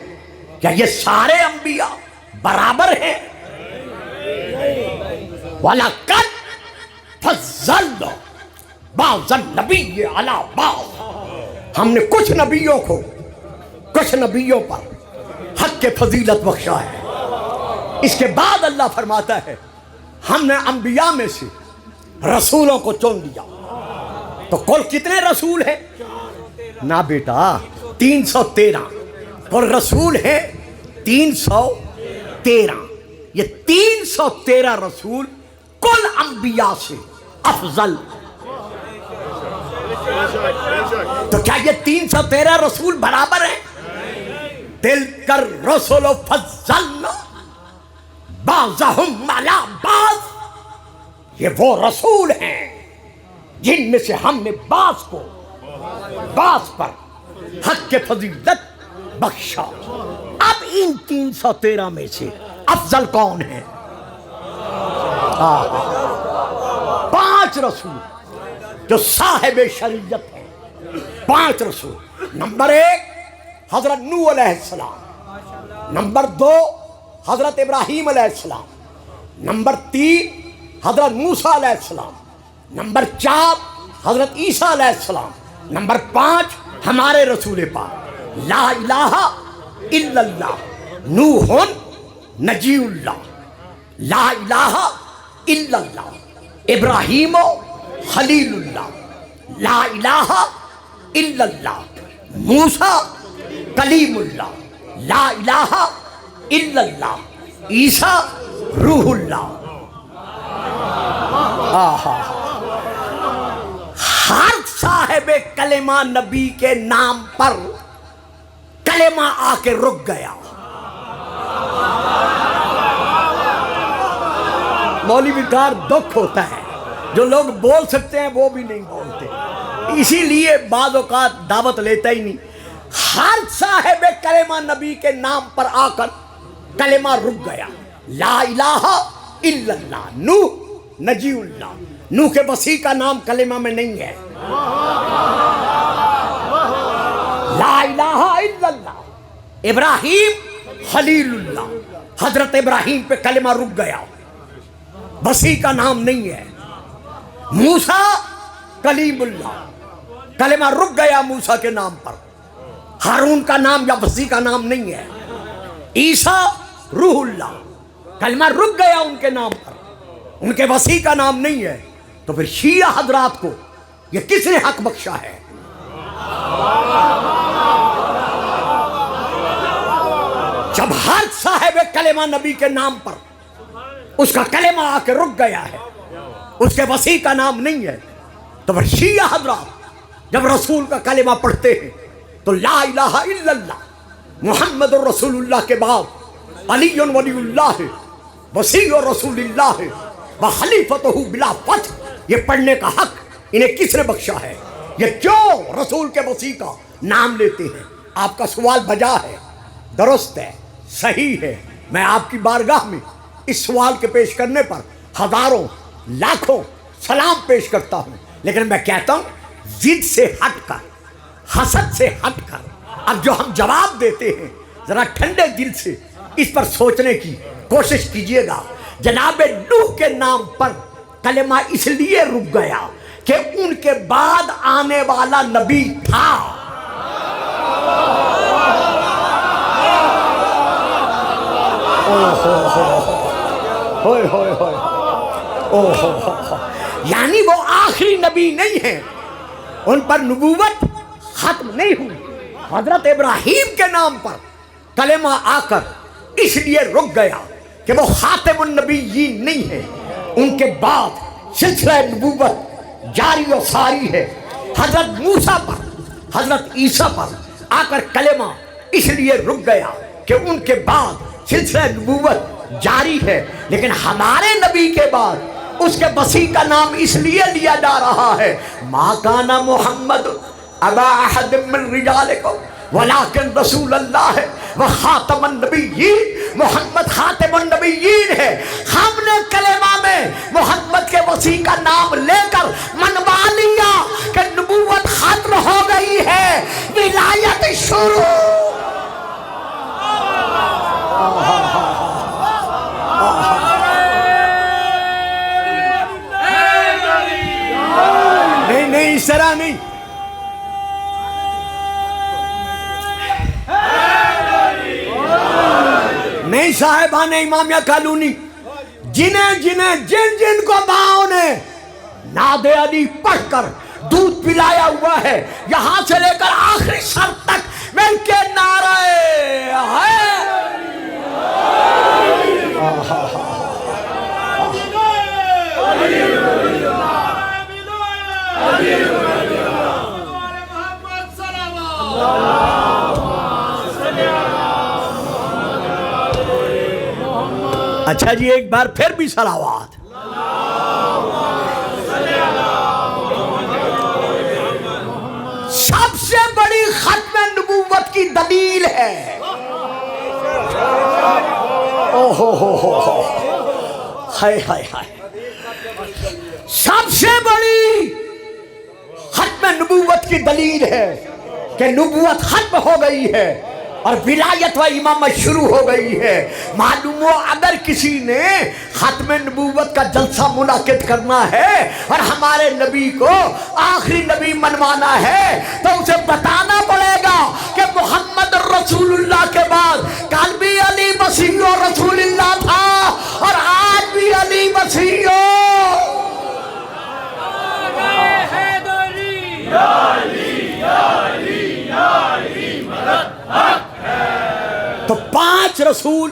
کیا یہ سارے انبیاء برابر ہیں؟ وَلَقَدْ فَضَّلْنَا بَعْضَ النَّبِيِّ عَلَىٰ بَعْضٍ، ہم نے کچھ نبیوں پر حق کے فضیلت بخشا ہے۔ اس کے بعد اللہ فرماتا ہے ہم نے انبیاء میں سے رسولوں کو چن لیا۔ تو کل کتنے رسول ہیں؟ نہ بیٹا، 313 کل رسول ہیں 313۔ یہ 313 رسول کل انبیاء سے افضل۔ تو کیا یہ 313 رسول برابر ہیں؟ تِلْکَ الرُّسُلُ فَضَّلْنَا بَعْضَهُمْ عَلَىٰ بَعْضٍ، یہ وہ رسول ہیں جن میں سے ہم نے بعض پر حق کے فضیلت بخشا۔ اب ان 313 میں سے افضل کون ہیں؟ 5 رسول جو صاحب شریعت ہیں، 5 رسول۔ نمبر 1 حضرت نوح علیہ السلام، نمبر 2 حضرت ابراہیم علیہ السلام، نمبر 3 حضرت موسیٰ علیہ السلام، نمبر 4 حضرت عیسیٰ علیہ السلام، نمبر 5 ہمارے رسول پاک لا الہ الا اللہ نوح نجی اللہ، لا الہ الا اللہ ابراہیم خلیل اللہ، لا الہ الا اللہ موسیٰ کلیم اللہ، لا الہ الا اللہ عیسیٰ روح اللہ۔ ہر صاحب کلمہ نبی کے نام پر کلمہ آ کے رک گیا۔ مولوی کار دکھ ہوتا ہے، جو لوگ بول سکتے ہیں وہ بھی نہیں بولتے، اسی لیے بعض اوقات دعوت لیتا ہی نہیں۔ ہر صاحب کلمہ نبی کے نام پر آ کر کلمہ رک گیا۔ لا الہ الا اللہ نوح نجی اللہ، نوح کے وسیع کا نام کلمہ میں نہیں ہے۔ لا الہ الا اللہ ابراہیم خلیل اللہ، حضرت ابراہیم پہ کلمہ رک گیا، وسیع کا نام نہیں ہے۔ موسیٰ کلیم اللہ، کلمہ رک گیا موسیٰ کے نام پر، ہارون کا نام یا وسیع کا نام نہیں ہے۔ عیسیٰ روح اللہ، کلمہ رک گیا ان کے نام پر، ان کے وسیع کا نام نہیں ہے۔ تو پھر شیعہ حضرات کو یہ کس نے حق بخشا ہے؟ جب ہر صاحب کلمہ نبی کے نام پر اس کا کلمہ آ کے رک گیا ہے، اس کے وسیع کا نام نہیں ہے، تو پھر شیعہ حضرات جب رسول کا کلمہ پڑھتے ہیں تو لا الہ الا اللہ محمد رسول اللہ کے بعد علی ولی اللہ وسیع رسول اللہ وخلیفتہ بلا فتح، یہ پڑھنے کا حق انہیں کس نے بخشا ہے؟ یہ کیوں رسول کے وسیع کا نام لیتے ہیں؟ آپ کا سوال بجا ہے، درست ہے، صحیح ہے۔ میں آپ کی بارگاہ میں اس سوال کے پیش کرنے پر ہزاروں لاکھوں سلام پیش کرتا ہوں، لیکن میں کہتا ہوں ضد سے ہٹ کر، حسد سے ہٹ کر اب جو ہم جواب دیتے ہیں ذرا ٹھنڈے دل سے اس پر سوچنے کی کوشش کیجئے گا۔ جناب نوح کے نام پر کلمہ اس لیے رک گیا کہ ان کے بعد آنے والا نبی تھا۔ یعنی وہ آخری نبی نہیں ہیں، ان پر نبوت ختم نہیں ہوئی۔ حضرت ابراہیم کے نام پر کلمہ آ کر اس لیے رک گیا کہ وہ خاتم النبیین نہیں ہے، ان کے بعد سلسلہ نبوت جاری و ساری ہے۔ حضرت موسیٰ پر حضرت عیسیٰ پر آ کر کلمہ اس لیے رک گیا کہ ان کے بعد سلسلہ نبوت جاری ہے، لیکن ہمارے نبی کے بعد اس کے وسیع کا نام اس لیے لیا جا رہا ہے ما کان محمد ابا احد من رجالکم ولیکن رسول اللہ و خاتم النبیین، محمد خاتم النبیین ہے۔ ہم نے کلمہ میں محمد کے وسیع کا نام لے کر منوا یا نہیں؟ نہیں صاحبان امامیہ کالونی، جن کو ماں نے ناد علی پڑھ کر دودھ پلایا ہوا ہے، یہاں سے لے کر آخری سر تک مل کے نعرہ ہے اچھا جی، ایک بار پھر بھی صلوات۔ سب سے بڑی ختم نبوت کی دلیل ہے، ہائے ہائے ہائے، سب سے بڑی ختم نبوت کی دلیل ہے کہ نبوت ختم ہو گئی ہے اور ولایت و امامت شروع ہو گئی ہے۔ معلوم ہو اگر کسی نے ختم نبوت کا جلسہ منعقد کرنا ہے اور ہمارے نبی کو آخری نبی منوانا ہے تو اسے بتانا پڑے گا کہ محمد رسول اللہ کے بعد کل بھی علی مسیح و رسول اللہ تھا اور آج بھی علی مسیح تو 5 رسول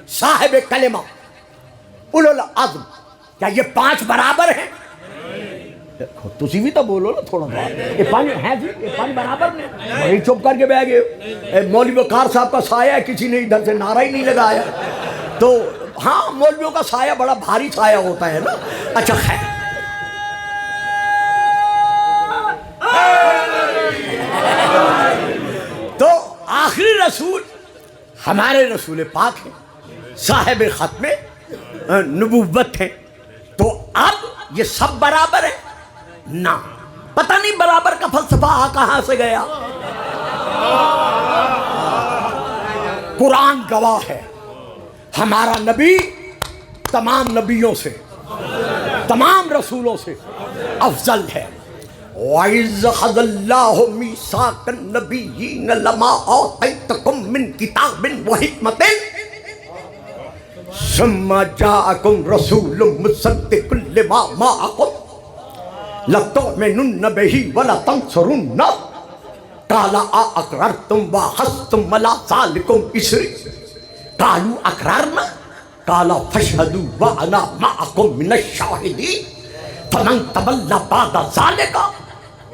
صاحب کلمہ اولو العزم، کیا یہ 5 برابر ہیں؟ تسی بھی تو بولو نا تھوڑا بار، یہ 5 ہیں جی، یہ 5 برابر نے؟ وہی چپ کر کے بیٹھ گئے۔ مولوی وقار صاحب کا سایہ ہے، کسی نے ادھر سے نعرہ ہی نہیں لگایا۔ تو ہاں، مولویوں کا سایہ بڑا بھاری سایہ ہوتا ہے نا۔ اچھا خیر، تو آخری رسول ہمارے رسول پاک ہیں، صاحب ختم نبوت ہیں۔ تو اب یہ سب برابر ہیں؟ نہ، پتہ نہیں برابر کا فلسفہ کہاں سے گیا۔ قرآن گواہ ہے، ہمارا نبی تمام نبیوں سے، تمام رسولوں سے افضل ہے۔ وَإِذْ أَخَذَ اللَّهُ مِيثَاقَ النَّبِيِّينَ لَمَا آتَيْتُكُم مِّن كِتَابٍ وَحِكْمَةٍ ثُمَّ جَاءَكُمْ رَسُولٌ مُصَدِّقٌ لِّمَا مَعَكُمْ لَتُؤْمِنُنَّ بِهِ وَلَتَنصُرُنَّهُ قَالَ أَأَقْرَرْتُمْ وَأَخَذْتُمْ عَلَىٰ ذَلِكُمْ إِصْرِي قَالُوا أَقْرَرْنَا قَالَ فَاشْهَدُوا وَأَنَا مَعَكُمْ مِنَ الشَّاهِدِينَ فَمَن تَوَلَّىٰ بَعْدَ ذَلِكَ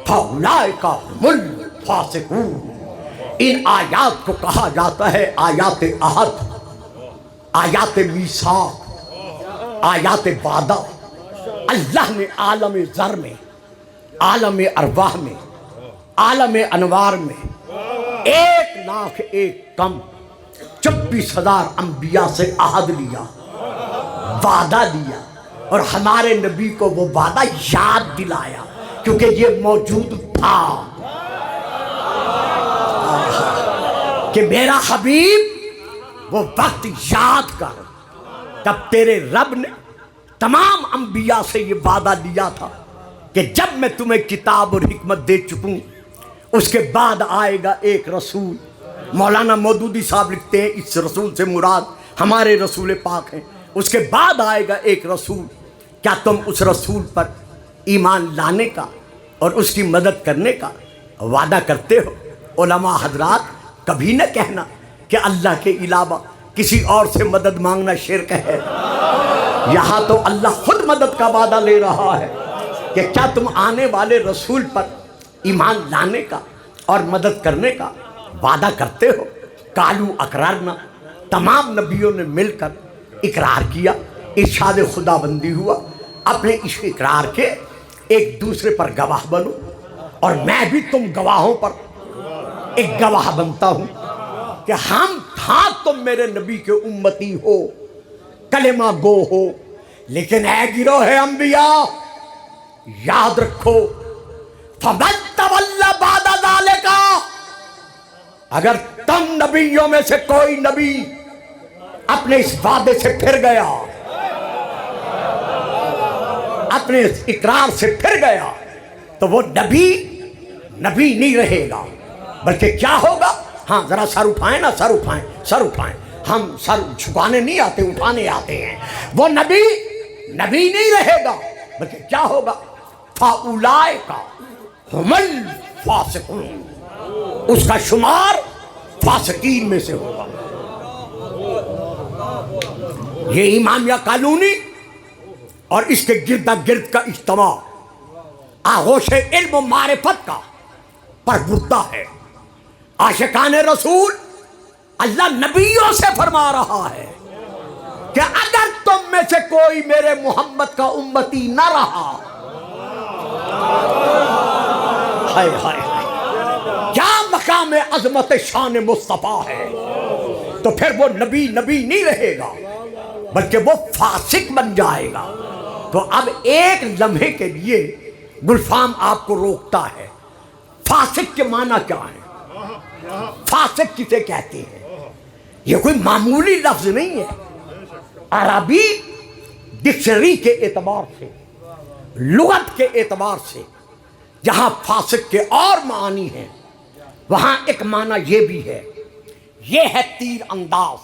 فَأُولَٰئِكَ هُمُ الْفَاسِقُونَ۔ ان آیات کو کہا جاتا ہے آیات عہد، آیات میثاق، آیات وعدہ۔ اللہ نے عالم ذر میں، عالم ارواح میں، عالم انوار میں 1,01,000 کم 24,000 انبیاء سے عہد لیا، وعدہ لیا، اور ہمارے نبی کو وہ وعدہ یاد دلایا کیونکہ یہ موجود تھا کہ میرا حبیب وہ وقت یاد کر تب تیرے رب نے تمام انبیاء سے یہ وعدہ لیا تھا کہ جب میں تمہیں کتاب اور حکمت دے چکوں اس کے بعد آئے گا ایک رسول۔ مولانا مودودی صاحب لکھتے ہیں اس رسول سے مراد ہمارے رسول پاک ہیں، اس کے بعد آئے گا ایک رسول، کیا تم اس رسول پر ایمان لانے کا اور اس کی مدد کرنے کا وعدہ کرتے ہو؟ علماء حضرات، کبھی نہ کہنا کہ اللہ کے علاوہ کسی اور سے مدد مانگنا شرک ہے۔ یہاں تو اللہ خود مدد کا وعدہ لے رہا ہے کہ کیا تم آنے والے رسول پر ایمان لانے کا اور مدد کرنے کا وعدہ کرتے ہو؟ قالوا اقررنا، تمام نبیوں نے مل کر اقرار کیا، ارشاد خدا بندی ہوا، اپنے اس اقرار کے ایک دوسرے پر گواہ بنو، اور میں بھی تم گواہوں پر ایک گواہ بنتا ہوں کہ ہاں تم میرے نبی کے امتی ہو، کلمہ گو ہو، لیکن اے گروہ انبیاء یاد رکھو فَمَن تَوَلَّىٰ بَعْدَ ذَلِكَ، اگر تم نبیوں میں سے کوئی نبی اپنے اس وعدے سے پھر گیا، اپنے اقرار سے پھر گیا تو وہ نبی نہیں رہے گا، بلکہ کیا ہوگا؟ ہاں ذرا سر اٹھائیں نا، سر اٹھائیں، ہم سر جھکانے نہیں آتے، اٹھانے آتے ہیں۔ وہ نبی نہیں رہے گا، بلکہ کیا ہوگا؟ فَأُولَئِكَ هُمُ الْفَاسِقُونَ، اس کا شمار فاسقین میں سے ہوگا۔ یہ امامیہ کالونی اور اس کے گردہ گرد کا اجتماع آغوش علم و معرفت کا پربردہ ہے۔ عاشقان رسول اللہ نبیوں سے فرما رہا ہے کہ اگر تم میں سے کوئی میرے محمد کا امتی نہ رہا، ہائے ہائے کیا مقام عظمت شان مصطفیٰ ہے، تو پھر وہ نبی نہیں رہے گا، بلکہ وہ فاسق بن جائے گا۔ تو اب ایک لمحے کے لیے گلفام آپ کو روکتا ہے، فاسق کے معنی کیا ہے؟ فاسق کسے کہتے ہیں؟ یہ کوئی معمولی لفظ نہیں ہے۔ عربی ڈکشنری کے اعتبار سے، لغت کے اعتبار سے جہاں فاسق کے اور معانی ہیں، وہاں ایک معنی یہ بھی ہے، یہ ہے تیر انداز،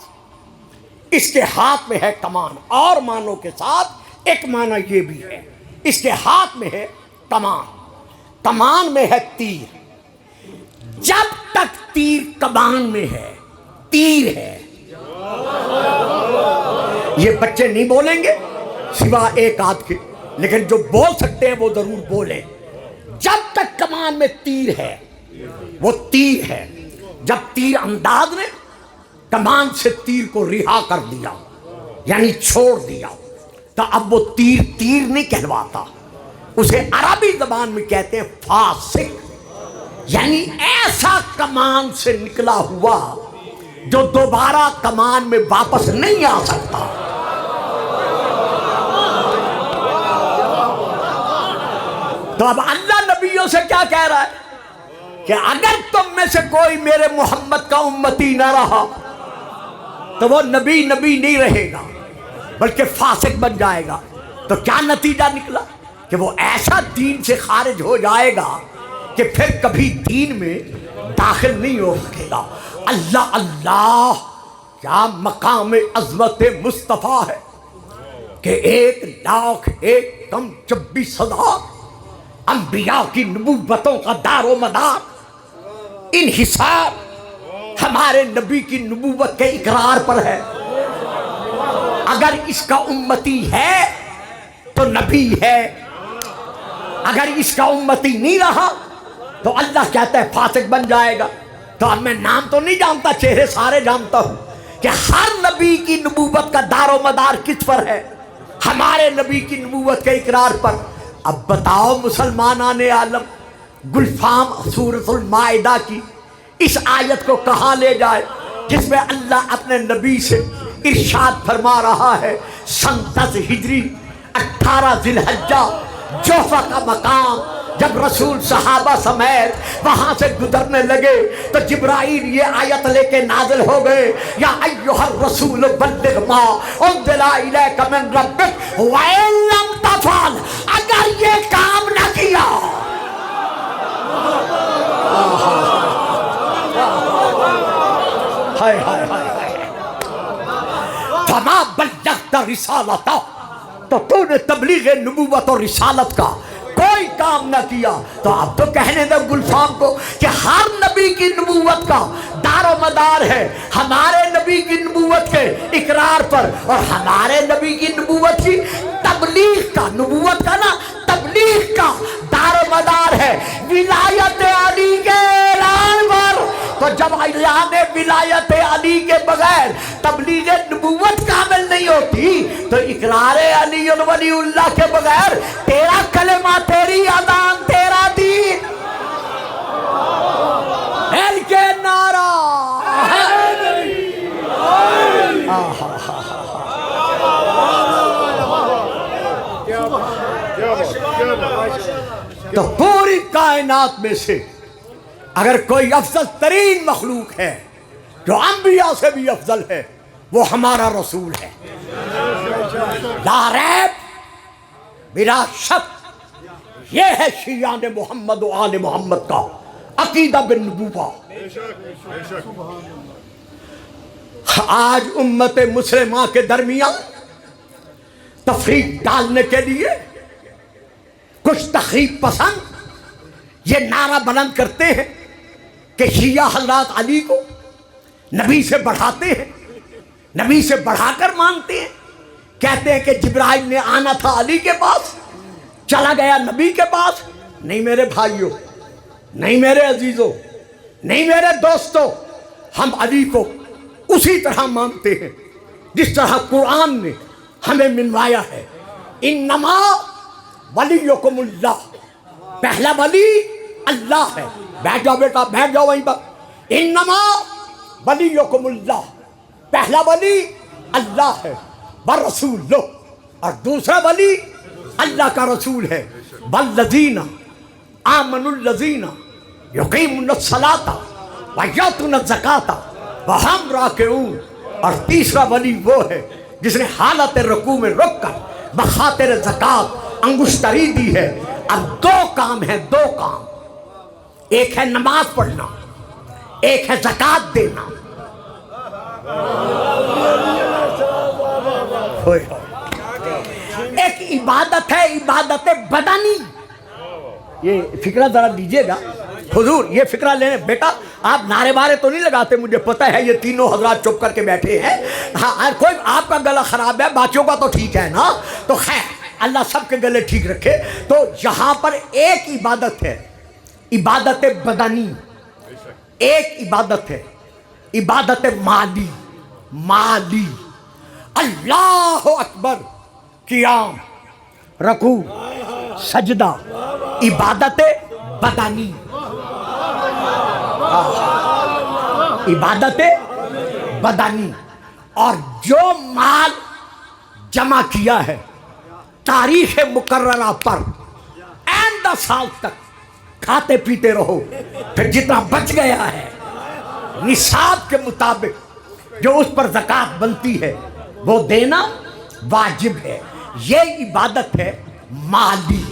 اس کے ہاتھ میں ہے کمان، اور معنوں کے ساتھ ایک معنی یہ بھی ہے، اس کے ہاتھ میں ہے کمان میں ہے تیر۔ جب تک تیر کمان میں ہے، تیر ہے، یہ بچے نہیں بولیں گے سوا ایک آدھ کے، لیکن جو بول سکتے ہیں وہ ضرور بولیں۔ جب تک کمان میں تیر ہے وہ تیر ہے، جب تیر انداز نے کمان سے تیر کو رہا کر دیا یعنی چھوڑ دیا، تو اب وہ تیر نہیں کہلواتا، اسے عربی زبان میں کہتے ہیں فاسق، یعنی ایسا کمان سے نکلا ہوا جو دوبارہ کمان میں واپس نہیں آ سکتا۔ تو اب اللہ نبیوں سے کیا کہہ رہا ہے کہ اگر تم میں سے کوئی میرے محمد کا امتی نہ رہا تو وہ نبی نہیں رہے گا، بلکہ فاسق بن جائے گا۔ تو کیا نتیجہ نکلا کہ وہ ایسا دین سے خارج ہو جائے گا کہ پھر کبھی دین میں داخل نہیں ہو سکے گا۔ اللہ کیا مقام عظمت مصطفیٰ ہے کہ 1,01,26,000 انبیاء کی نبوتوں کا دار و مدار انحصار ہمارے نبی کی نبوت کے اقرار پر ہے۔ اگر اس کا امتی ہے تو نبی ہے، اگر اس کا امتی نہیں رہا تو اللہ کہتا ہے فاسق بن جائے گا۔ تو اب میں نام تو نہیں جانتا، چہرے سارے جانتا ہوں کہ ہر نبی کی نبوت کا دار و مدار کس پر ہے؟ ہمارے نبی کی نبوت کے اقرار پر۔ اب بتاؤ مسلمانان عالم، گلفام سورۃ المائدہ کی اس آیت کو کہاں لے جائے جس میں اللہ اپنے نبی سے ارشاد فرما رہا ہے، سن 10 ہجری 18 ذی الحجہ جوفہ کا مقام، جب رسول صحابہ سمیت وہاں سے گزرنے لگے تو جبرائیل یہ آیت لے کے نازل ہو گئے، یا ایھا الرسول بلغ ما انزل الیک من ربک وان لم تفعل، اگر یہ کام نہ کیا ہائے ہائے ہائے فما بلغت رسالتہ، تو تو نے تبلیغ نبوت اور رسالت کا کوئی کام نہ کیا۔ تو اب تو کہنے دو گلفام کو کہ ہر نبی کی نبوت کا دار و مدار ہے ہمارے نبی کی نبوت کے اقرار پر، اور ہمارے نبی کی نبوت کی تبلیغ کا، نبوت کا نا تبلیغ کا دار و مدار ہے ولایت علی کے اعلان پر۔ تو جب اعلان ولایت علی کے بغیر تبلیغ نبوت کامل نہیں ہوتی تو اقرار علی ولی اللہ کے بغیر تیرا کلمہ، تیری اذان، تیرا دین ہل کے نعرہ تو پوری کائنات میں سے اگر کوئی افضل ترین مخلوق ہے جو انبیاء سے بھی افضل ہے وہ ہمارا رسول ہے، لا ریب بلا شک یہ ہے شیعان محمد و آل محمد کا عقیدہ بالنبوہ۔ بے شک آج امت مسلمہ کے درمیان تفریق ڈالنے کے لیے کچھ تخریب پسند یہ نعرہ بلند کرتے ہیں کہ شیعہ حضرات علی کو نبی سے بڑھاتے ہیں، نبی سے بڑھا کر مانتے ہیں، کہتے ہیں کہ جبرائیل نے آنا تھا علی کے پاس، چلا گیا نبی کے پاس۔ نہیں میرے بھائیوں، نہیں میرے عزیزوں، نہیں میرے دوستوں، ہم علی کو اسی طرح مانتے ہیں جس طرح قرآن نے ہمیں منوایا ہے۔ انما ولیکم اللہ، پہلا ولی اللہ ہے۔ بیٹھ جاؤ بیٹا، بیٹھ جاؤ وہیں پر۔ انما ولیکم اللہ، پہلا ولی اللہ ہے، والرسول، اور دوسرا ولی اللہ کا رسول ہے، والذین آمنوا الذین یقیمون الصلاۃ ویؤتون الزکاۃ وہم راکعون، اور تیسرا ولی وہ ہے جس نے حالت رکوع میں رک کر بخاطر زکوٰۃ انگشتری دی ہے۔ اب دو کام ہیں، دو کام، ایک ہے نماز پڑھنا، ایک ہے زکوٰۃ دینا۔ ایک عبادت ہے، عبادت بدنی۔ یہ فکرہ ذرا دیجئے گا حضور، یہ فکرہ لینے بیٹا آپ نعرے بارے تو نہیں لگاتے، مجھے پتہ ہے یہ تینوں حضرات چپ کر کے بیٹھے ہیں۔ ہاں کوئی آپ کا گلا خراب ہے، باقیوں کا تو ٹھیک ہے نا، تو خیر اللہ سب کے گلے ٹھیک رکھے۔ تو یہاں پر ایک عبادت ہے، عبادت بدنی، ایک عبادت ہے عبادت مالی، مالی۔ اللہ اکبر، قیام، رکوع، سجدہ، عبادت بدنی، عبادت بدنی۔ اور جو مال جمع کیا ہے تاریخ مقررہ پر آئندہ سال تک کھاتے پیتے رہو، پھر جتنا بچ گیا ہے نصاب کے مطابق جو اس پر زکوٰۃ بنتی ہے وہ دینا واجب ہے۔ یہ عبادت ہے مالی۔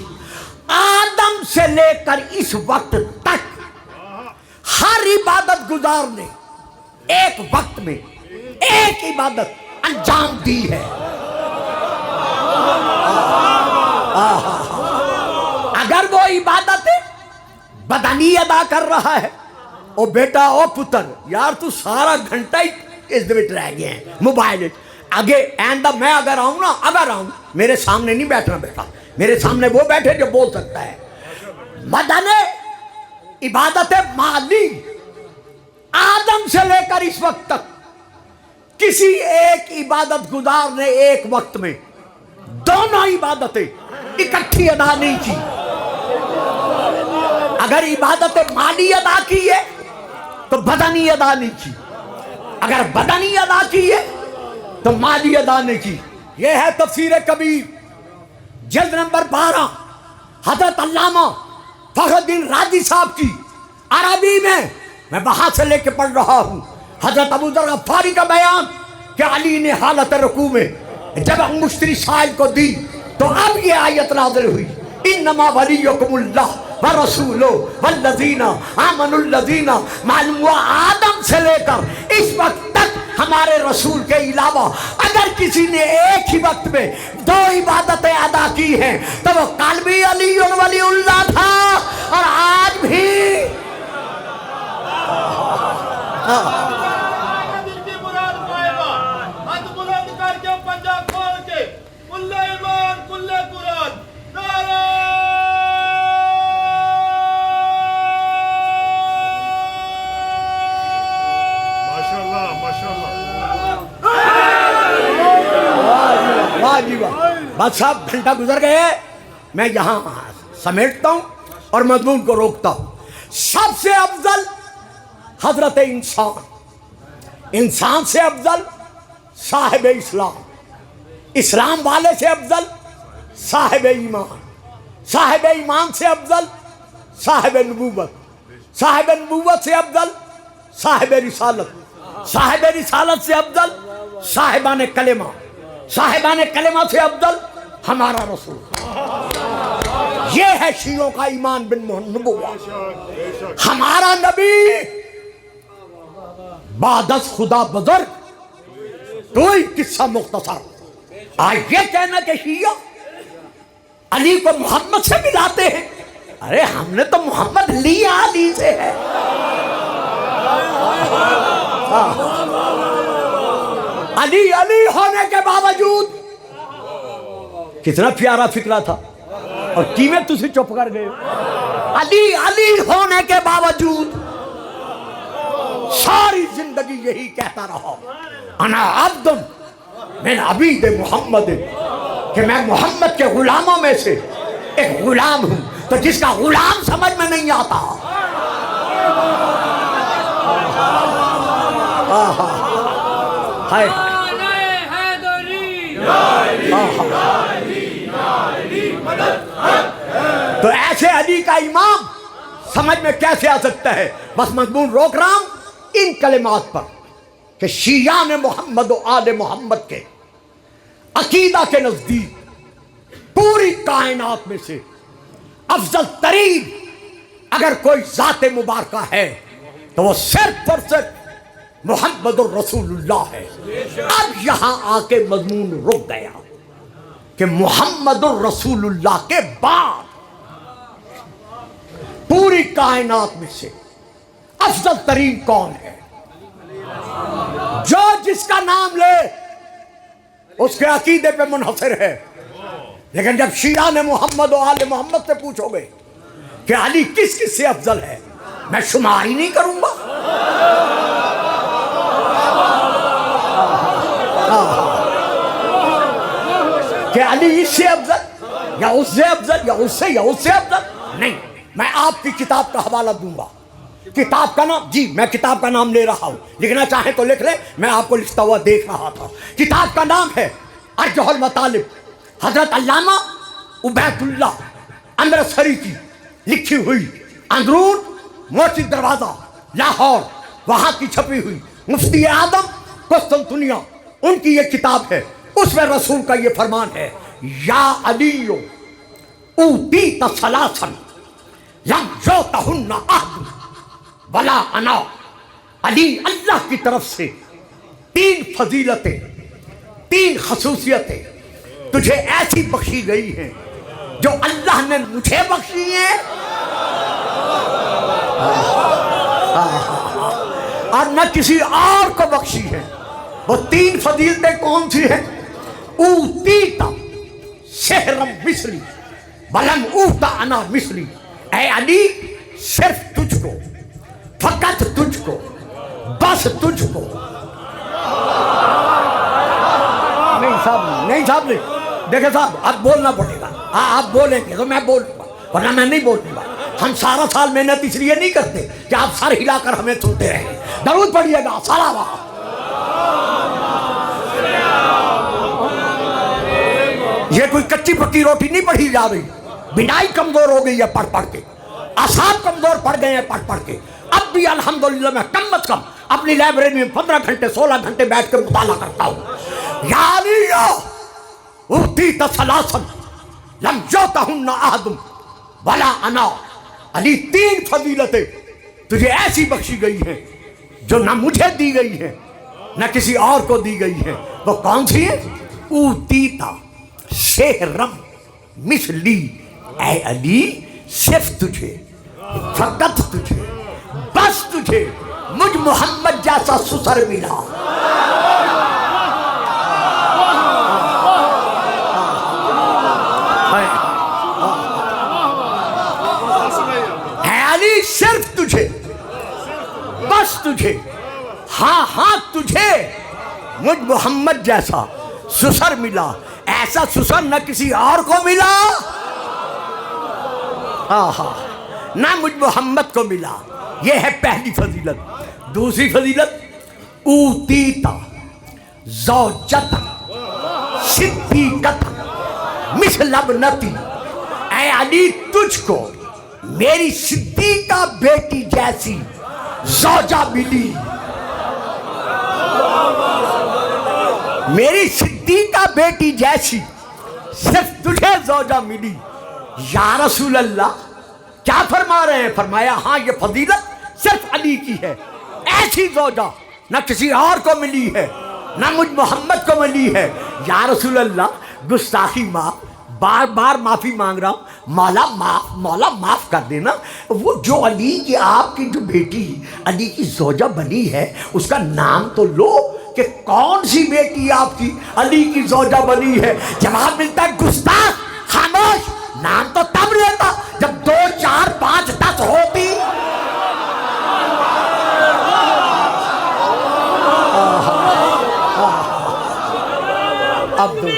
آدم سے لے کر اس وقت تک ہر عبادت گزار نے ایک وقت میں ایک عبادت انجام دی ہے۔ اگر وہ عبادت بدنی ادا کر رہا ہے، او بیٹا او پتر، یار تو سارا گھنٹہ ہی اس دے رہ گئے ہیں موبائل۔ آگے آئندہ میں اگر آؤں نا، اگر آؤں، میرے سامنے نہیں بیٹھنا بیٹا، میرے سامنے وہ بیٹھے جو بول سکتا ہے۔ بدنی عبادت مالی، آدم سے لے کر اس وقت تک کسی ایک عبادت گزار نے ایک وقت میں دونوں عبادتیں اکٹھی ادا نہیں کی۔ اگر عبادت مالی ادا کی ہے تو بدنی ادا نہیں کی، اگر بدنی ادا کی ہے تو مالی ادا نہیں کی۔ یہ ہے تفسیر کبیر جلد نمبر 12، حضرت علامہ فخر الدین رازی صاحب کی عربی میں وہاں سے لے کے پڑھ رہا ہوں۔ حضرت ابو ذر غفاری کا بیان کہ علی نے حالت رکوع میں جب انگشتری سائل کو دی تو اب یہ آیت نازل ہوئی، انما ولیکم اللہ ورسولہ والذین آمنوا الذین، معلوم ہوا آدم سے لے کر اس وقت تک ہمارے رسول کے علاوہ اگر کسی نے ایک ہی وقت میں دو عبادتیں ادا کی ہیں تو وہ قلبی علی ولی اللہ تھا، اور آج بھی بات صاحب گھنٹہ گزر گئے، میں یہاں سمیٹتا ہوں اور مضمون کو روکتا ہوں۔ سب سے افضل حضرت انسان، انسان سے افضل صاحب اسلام، اسلام والے سے افضل صاحب ایمان، صاحب ایمان سے افضل صاحب نبوت، صاحب نبوت سے افضل صاحب رسالت، صاحب رسالت سے افضل صاحبان کلمہ، صاحبان کلمہ سے افضل ہمارا رسول۔ یہ ہے شیعوں کا ایمان بن نبوہ. ہمارا نبی بعد از خدا بزرگ. کوئی قصہ مختصر. آج یہ کہنا کہ شیعہ علی کو محمد سے ملاتے ہیں. ارے ہم نے تو محمد لیا علی سے ہے. علی علی ہونے کے باوجود کتنا پیارا فکرہ تھا اور کیویں تسی چپ کر گئے. علی علی ہونے کے باوجود ساری زندگی یہی کہتا رہا انا عبد من عبید محمد، کہ میں محمد کے غلاموں میں سے ایک غلام ہوں. تو جس کا غلام سمجھ میں نہیں آتا. ہائے تو ایسے علی کا امام سمجھ میں کیسے آ سکتا ہے؟ بس مضمون روک رہا ہوں ان کلمات پر کہ شیعان محمد و آل محمد کے عقیدہ کے نزدیک پوری کائنات میں سے افضل ترین اگر کوئی ذات مبارکہ ہے تو وہ صرف اور صرف محمد الرسول اللہ ہے. اب یہاں آ کے مضمون رک گیا کہ محمد الرسول اللہ کے بعد پوری کائنات میں سے افضل ترین کون ہے؟ جو جس کا نام لے اس کے عقیدے پہ منحصر ہے. لیکن جب شیعان محمد و آل محمد سے پوچھو گے کہ علی کس کس سے افضل ہے، میں شمار ہی نہیں کروں گا. کہ علی اس سے افضل یا اس سے افضل یا اس سے افضل نہیں. میں آپ کی کتاب کا حوالہ دوں گا. کتاب کا نام، جی میں کتاب کا نام لے رہا ہوں، لکھنا چاہیں تو لکھ لیں، میں آپ کو لکھتا ہوا دیکھ رہا تھا. کتاب کا نام ہے ارجح المطالب، حضرت علامہ عبید اللہ امرتسری کی لکھی ہوئی، اندرون موتی دروازہ لاہور وہاں کی چھپی ہوئی. مفتی اعظم قسطنطنیہ ان کی یہ کتاب ہے. اس میں رسول کا یہ فرمان ہے، یا علیو اوتیت ثلاثا لم یؤتہن احد ولا انا. علی اللہ کی طرف سے 3 فضیلتیں، 3 خصوصیتیں تجھے ایسی بخشی گئی ہیں جو اللہ نے مجھے بخشی ہیں اور نہ کسی اور کو بخشی ہے. وہ 3 فضیلتیں کون سی ہیں؟ اوتیتا سحرم مثلی ولم اوتا انا مثلی. اے علی صرف تجھ کو، فقط تجھ کو، بس تجھ کو. نہیں صاحب نہیں. دیکھیں صاحب اب بولنا پڑے گا. آپ بولیں گے تو میں بولوں گا، ورنہ میں نہیں بولوں گا. ہم سارا سال محنت اس لیے نہیں کرتے کہ آپ سر ہلا کر ہمیں سنتے رہیں. درود پڑھیے گا صلوات. یہ کوئی کچی پکی روٹی نہیں پڑھی جا رہی. بنائی کمزور ہو گئی ہے پڑھ پڑھ کے، اعصاب کمزور پڑ گئے ہیں پڑھ پڑھ کے. اب بھی الحمدللہ میں کم از کم اپنی لائبریری میں 15 گھنٹے 16 گھنٹے بیٹھ کر مطالعہ کرتا ہوں. یا علی اوتیت ثلاثا لم یؤتہن احد ولا انا. علی 3 فضیلتیں تجھے ایسی بخشی گئی ہیں جو نہ مجھے دی گئی ہیں نہ کسی اور کو دی گئی ہیں. وہ کون سی ہیں؟ اوتیتا سحرم مثلی. اے علی صرف تجھے، فقط تجھے، بس تجھے مجھ محمد جیسا سسر ملا. اے علی صرف تجھے، بس تجھے، ہاں تجھے مجھ محمد جیسا سسر ملا. ایسا سسر نہ کسی اور کو ملا، نہ مجھ محمد کو ملا. یہ ہے پہلی فضیلت. دوسری فضیلت، اوتیتا زوجتا صدیقتا مثل ابنتی. اے علی تجھ کو میری صدیقہ بیٹی جیسی زوجہ ملی. میری صدیقہ بیٹی جیسی صرف تجھے زوجہ ملی. یا رسول اللہ کیا فرما رہے ہیں؟ فرمایا ہاں یہ فضیلت صرف علی کی ہے، ایسی زوجہ نہ کسی اور کو ملی ہے، نہ مجھ محمد کو ملی ہے۔ یا رسول اللہ گستاخی معاف، بار بار معافی مانگ رہا ہوں، مولا معاف کر دینا۔ وہ جو علی کی آپ کی جو بیٹی علی کی زوجہ بنی ہے اس کا نام تو لو کہ کون سی بیٹی آپ کی علی کی زوجہ بنی ہے۔ جواب ملتا ہے گستاخ خاموش، نام تو تب لیتا جب 2 4 5 10 ہوتی۔ اب دو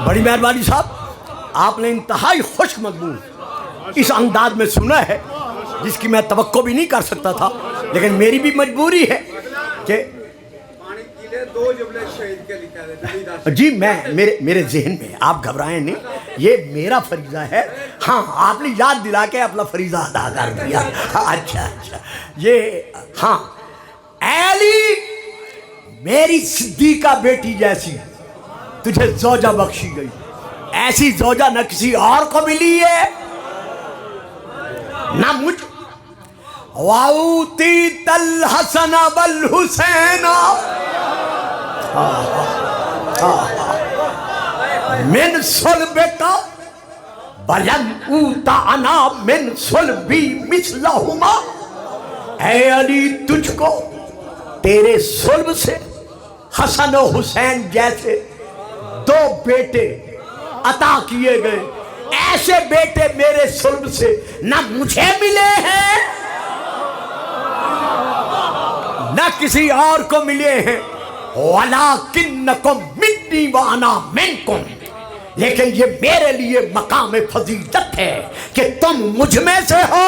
بڑی مہربانی صاحب، آپ نے انتہائی خشک مضمون اس انداز میں سنا ہے جس کی میں توقع بھی نہیں کر سکتا تھا، لیکن میری بھی مجبوری ہے کہ جی میرے ذہن میں، آپ گھبرائیں نہیں، یہ میرا فریضہ ہے۔ ہاں آپ نے یاد دلا کے اپنا فریضہ ادا کر دیا۔ اچھا یہ ہاں، اے علی میری صدیقہ بیٹی جیسی تجھے زوجہ بخشی گئی، ایسی زوجہ نہ کسی اور کو ملی ہے نہ مجھ۔ وَأُوتِيتَ الْحَسَنَ وَالْحُسَيْنَ من صلبك وَلَمْ أُوتَ أَنَا مِنْ صُلْبِي مِثْلَهُمَا۔ اے علی تجھ کو تیرے صلب سے حسن و حسین جیسے 2 بیٹے عطا کیے گئے، ایسے بیٹے میرے صلب سے نہ مجھے ملے ہیں نہ کسی اور کو ملے ہیں۔ وَلَٰكِنَّكُمْ مِنِّي وَأَنَا مِنْكُمْ، لیکن یہ میرے لیے مقام فضیلت ہے کہ تم مجھ میں سے ہو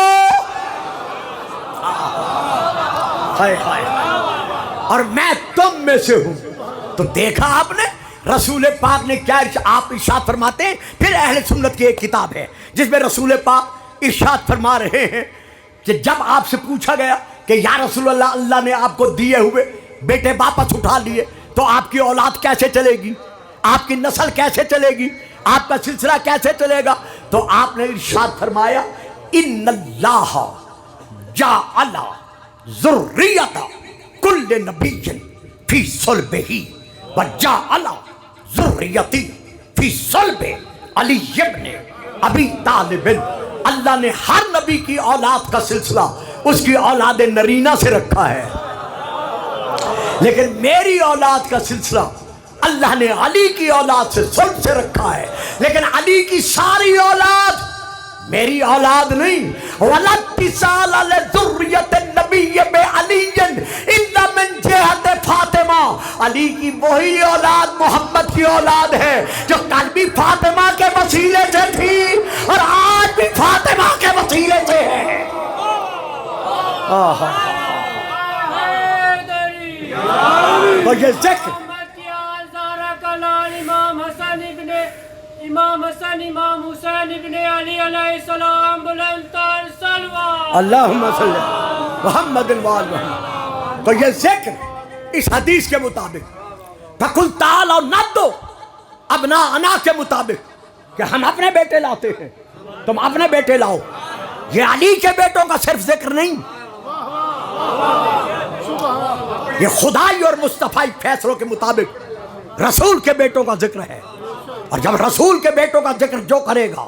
اور میں تم میں سے ہوں۔ تو دیکھا آپ نے رسول پاک نے کیا آپ ارشاد فرماتے ہیں۔ پھر اہل سنت کی ایک کتاب ہے جس میں رسول پاک ارشاد فرما رہے ہیں کہ جب آپ سے پوچھا گیا کہ یا رسول اللہ، اللہ نے آپ کو دیے ہوئے بیٹے واپس اٹھا لیے تو آپ کی اولاد کیسے چلے گی، آپ کی نسل کیسے چلے گی، آپ کا سلسلہ کیسے چلے گا؟ تو آپ نے ارشاد فرمایا ان اللہ جعل ذریۃ کل نبی فی صلبہ وجعل ذریتی فی صلب علی ابن ابی طالب۔ اللہ نے ہر نبی کی اولاد کا سلسلہ اس کی اولاد نرینہ سے رکھا ہے، لیکن میری اولاد کا سلسلہ اللہ نے علی کی اولاد سے صلب سے رکھا ہے، لیکن علی کی ساری اولاد میری اولاد نہیں۔ وَلَا اتصال لذریۃ النبی بعلی الا من جہت فاطمہ، علی کی وہی اولاد محمد کی اولاد ہے جو کل بھی فاطمہ کے وسیلے سے تھی اور آج بھی فاطمہ کے وسیلے سے ہے۔ اور یہ ذکر امام حسن امام حسین ابن علی علیہ السلام بلند تر صلوات اللہم صلی محمد وآل محمد۔ تو یہ ذکر اس حدیث کے مطابق فَقُلْ تَعَالَوْا نَدُّ أَبْنَاءَنَا کے مطابق کہ ہم اپنے بیٹے لاتے ہیں، تم اپنے بیٹے لاؤ۔ یہ علی کے بیٹوں کا صرف ذکر نہیں، یہ خدائی اور مصطفی فیصلوں کے مطابق رسول کے بیٹوں کا ذکر ہے۔ اور جب رسول کے بیٹوں کا ذکر جو کرے گا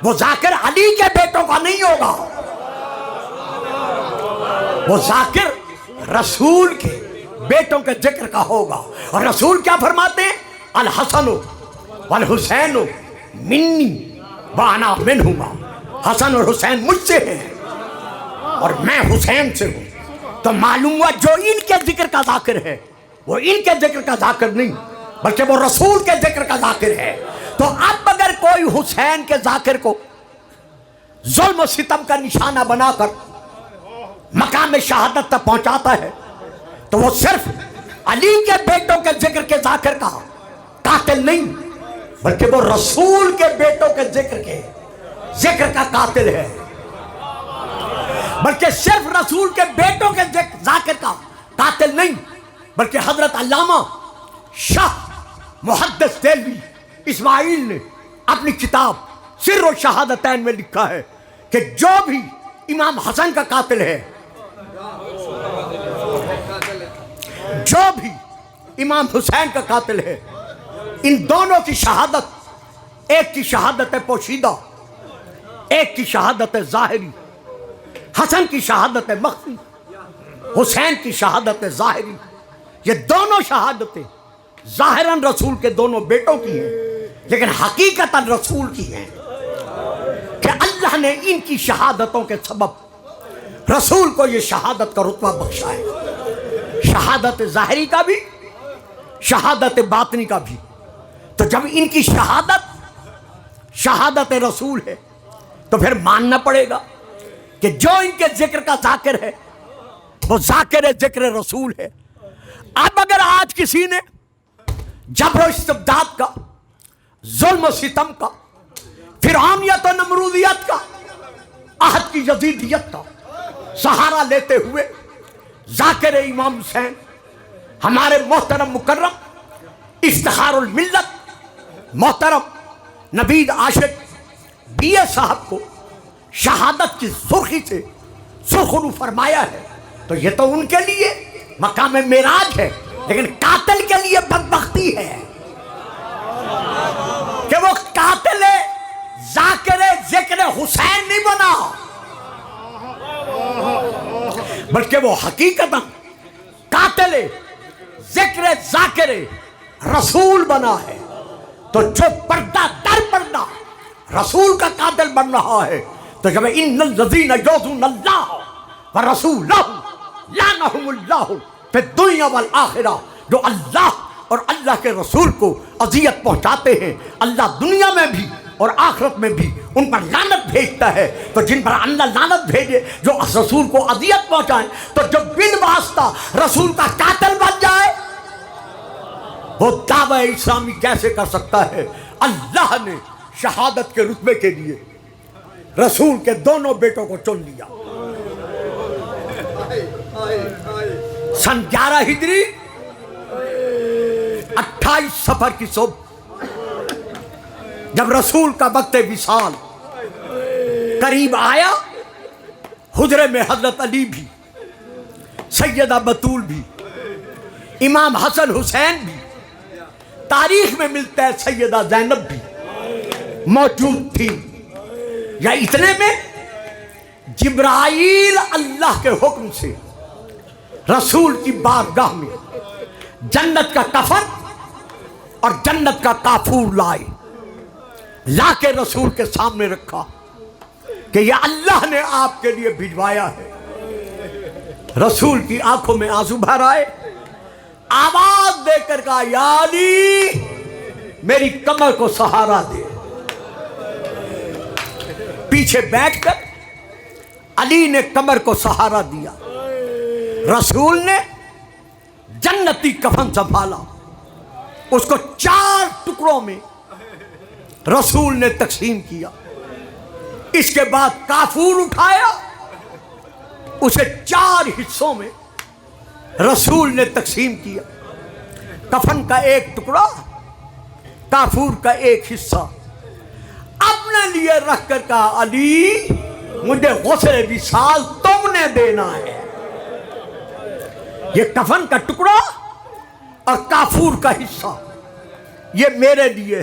وہ ذاکر علی کے بیٹوں کا نہیں ہوگا، وہ ذاکر رسول کے بیٹوں کے ذکر کا ہوگا۔ اور رسول کیا فرماتے ہیں؟ الحسن والحسین منی وانا منہما، حسن اور حسین مجھ سے ہیں اور میں حسین سے ہوں۔ تو معلوم ہوا جو ان کے ذکر کا ذاکر ہے وہ ان کے ذکر کا ذاکر نہیں بلکہ وہ رسول کے ذکر کا ذاکر ہے۔ تو اب اگر کوئی حسین کے ذاکر کو ظلم و ستم کا نشانہ بنا کر مقام شہادت تک پہنچاتا ہے تو وہ صرف علی کے بیٹوں کے ذکر کے ذاکر کا قاتل نہیں، بلکہ وہ رسول کے بیٹوں کے ذکر کا قاتل ہے، بلکہ صرف رسول کے بیٹوں کے ذاکر کا قاتل نہیں، بلکہ حضرت علامہ شاہ محدث دہلوی اسماعیل نے اپنی کتاب سر و شہادتین میں لکھا ہے کہ جو بھی امام حسن کا قاتل ہے، جو بھی امام حسین کا قاتل ہے، ان دونوں کی شہادت، ایک کی شہادت پوشیدہ، ایک کی شہادت ظاہری، حسن کی شہادت مخفی، حسین کی شہادت ظاہری، یہ دونوں شہادتیں ظاہراً رسول کے دونوں بیٹوں کی ہیں، لیکن حقیقتاً رسول کی ہیں، کہ اللہ نے ان کی شہادتوں کے سبب رسول کو یہ شہادت کا رتبہ بخشا ہے، شہادت ظاہری کا بھی، شہادت باطنی کا بھی۔ تو جب ان کی شہادت رسول ہے تو پھر ماننا پڑے گا کہ جو ان کے ذکر کا ذاکر ہے وہ ذاکر ذکر رسول ہے۔ اب اگر آج کسی نے جبر و استبداد کا، ظلم و ستم کا، فرعونیت و نمرودیت کا، عہد کی یزیدیت کا سہارا لیتے ہوئے ذاکر امام حسین، ہمارے محترم مکرم افتخار الملت محترم نبید عاشق بی اے صاحب کو شہادت کی سرخی سے سرخرو فرمایا ہے، تو یہ تو ان کے لیے مقام معراج ہے، لیکن قاتل کے لیے بدبختی ہے کہ وہ قاتل ذاکر ذکر حسین نہیں بنا، بلکہ وہ حقیقتاً قاتل ذکر ذاکر رسول بنا ہے۔ تو جو پردہ در پردہ رسول کا قاتل بن رہا ہے، تو جب ان الذین یؤذون اللہ ورسولہ لعنہم اللہ فی الدنیا والآخرہ، جو اللہ اور اللہ کے رسول کو اذیت پہنچاتے ہیں، اللہ دنیا میں بھی اور آخرت میں بھی ان پر لعنت بھیجتا ہے۔ تو جن پر اللہ لعنت بھیجے، جو رسول کو اذیت پہنچائیں، تو جو بن واسطہ رسول کا قاتل بن جائے، وہ دعوی اسلامی کیسے کر سکتا ہے؟ اللہ نے شہادت کے رتبے کے لیے رسول کے دونوں بیٹوں کو چن لیا۔ سن 11 ہجری 28 صفر کی صبح، جب رسول کا وقت وصال قریب آیا، حجرے میں حضرت علی بھی، سیدہ بطول بھی، امام حسن حسین بھی، تاریخ میں ملتا ہے سیدہ زینب بھی موجود تھی۔ یا اتنے میں جبرائیل اللہ کے حکم سے رسول کی بارگاہ میں جنت کا کفن اور جنت کا کافور لائے، لا کے رسول کے سامنے رکھا کہ یہ اللہ نے آپ کے لیے بھجوایا ہے۔ رسول کی آنکھوں میں آنسو بھر آئے، آواز دے کر کہا یا علی میری کمر کو سہارا دے۔ پیچھے بیٹھ کر علی نے کمر کو سہارا دیا، رسول نے جنتی کفن سنبھالا، اس کو 4 ٹکڑوں میں رسول نے تقسیم کیا۔ اس کے بعد کافور اٹھایا، اسے 4 حصوں میں رسول نے تقسیم کیا، کفن کا ایک ٹکڑا، کافور کا ایک حصہ اپنے لیے رکھ کر کہا علی مجھے غسل وصال تم نے دینا ہے۔ یہ کفن کا ٹکڑا اور کافور کا حصہ یہ میرے لیے،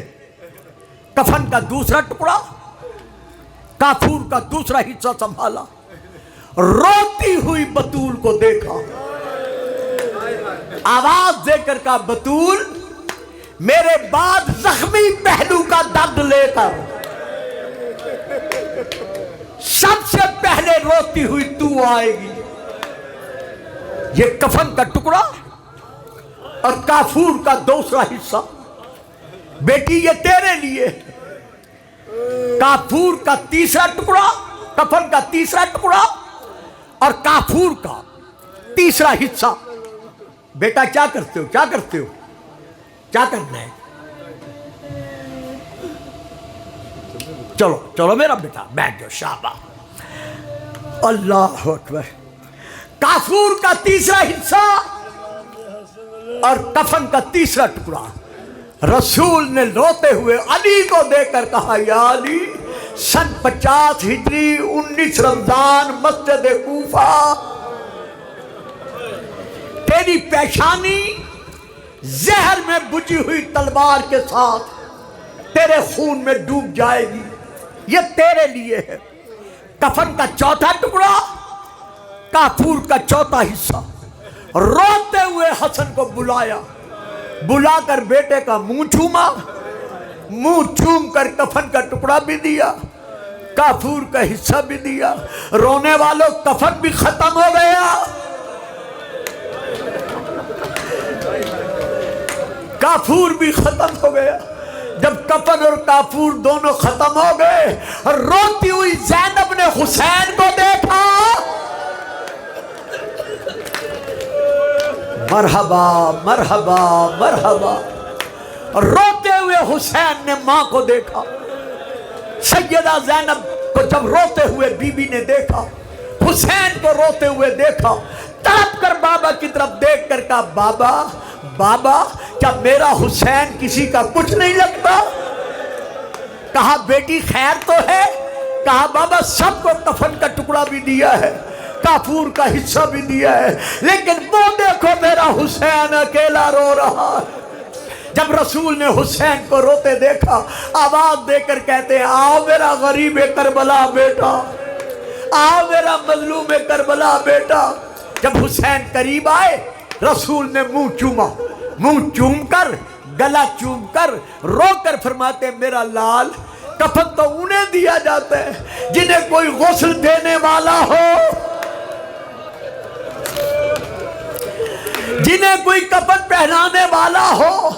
کفن کا دوسرا ٹکڑا، کافور کا دوسرا حصہ سنبھالا، روتی ہوئی بطول کو دیکھا، آواز دے کر کہا بطول میرے بعد زخمی پہلو کا درد لے کر سب سے پہلے روتی ہوئی تو آئے گی۔ یہ کفن کا ٹکڑا اور کافور کا دوسرا حصہ بیٹی یہ تیرے لیے، کافور کا تیسرا ٹکڑا، کفن کا تیسرا ٹکڑا اور کافور کا تیسرا حصہ بیٹا کیا کرتے ہو کیا کرتے ہو کیا کرنا ہے؟ چلو چلو میرا بیٹا بیٹھ جاؤ شاباش اللہ اکبر کافور کا تیسرا حصہ اور کفن کا تیسرا ٹکڑا رسول نے روتے ہوئے علی کو دیکھ کر کہا یا علی سن 50 ہجری 19 رمضان مسجد کوفہ تیری پیشانی زہر میں بجھی ہوئی تلوار کے ساتھ تیرے خون میں ڈوب جائے گی یہ تیرے لیے ہے کفن کا چوتھا ٹکڑا کافور کا چوتھا حصہ روتے ہوئے حسن کو بلایا بلا کر بیٹے کا منہ چوما منہ چوم کر کفن کا ٹکڑا بھی دیا کافور کا حصہ بھی دیا رونے والوں کفن بھی ختم ہو گیا کافور بھی ختم ہو گیا جب کفن اور کافور دونوں ختم ہو گئے روتی ہوئی زینب نے حسین کو دیکھا مرحبا مرحبا مرحبا روتے ہوئے حسین نے ماں کو دیکھا سیدہ زینب کو جب روتے ہوئے بی بی نے دیکھا حسین کو روتے ہوئے دیکھا تڑپ کر بابا کی طرف دیکھ کر کہا بابا بابا کیا میرا حسین کسی کا کچھ نہیں لگتا کہا بیٹی خیر تو ہے کہا بابا سب کو کفن کا ٹکڑا بھی دیا ہے کافور کا حصہ بھی دیا ہے لیکن وہ دیکھو میرا حسین اکیلا رو رہا ہے جب رسول نے حسین کو روتے دیکھا آواز دے کر کہتے ہیں آؤ میرا غریب کربلا بیٹا آؤ میرا مظلوم کربلا بیٹا جب حسین قریب آئے رسول نے منہ چوما منہ چوم کر گلا چوم کر رو کر فرماتے ہیں میرا لال کفن تو انہیں دیا جاتا ہے جنہیں کوئی غسل دینے والا ہو جنہیں کوئی کفن پہنانے والا ہو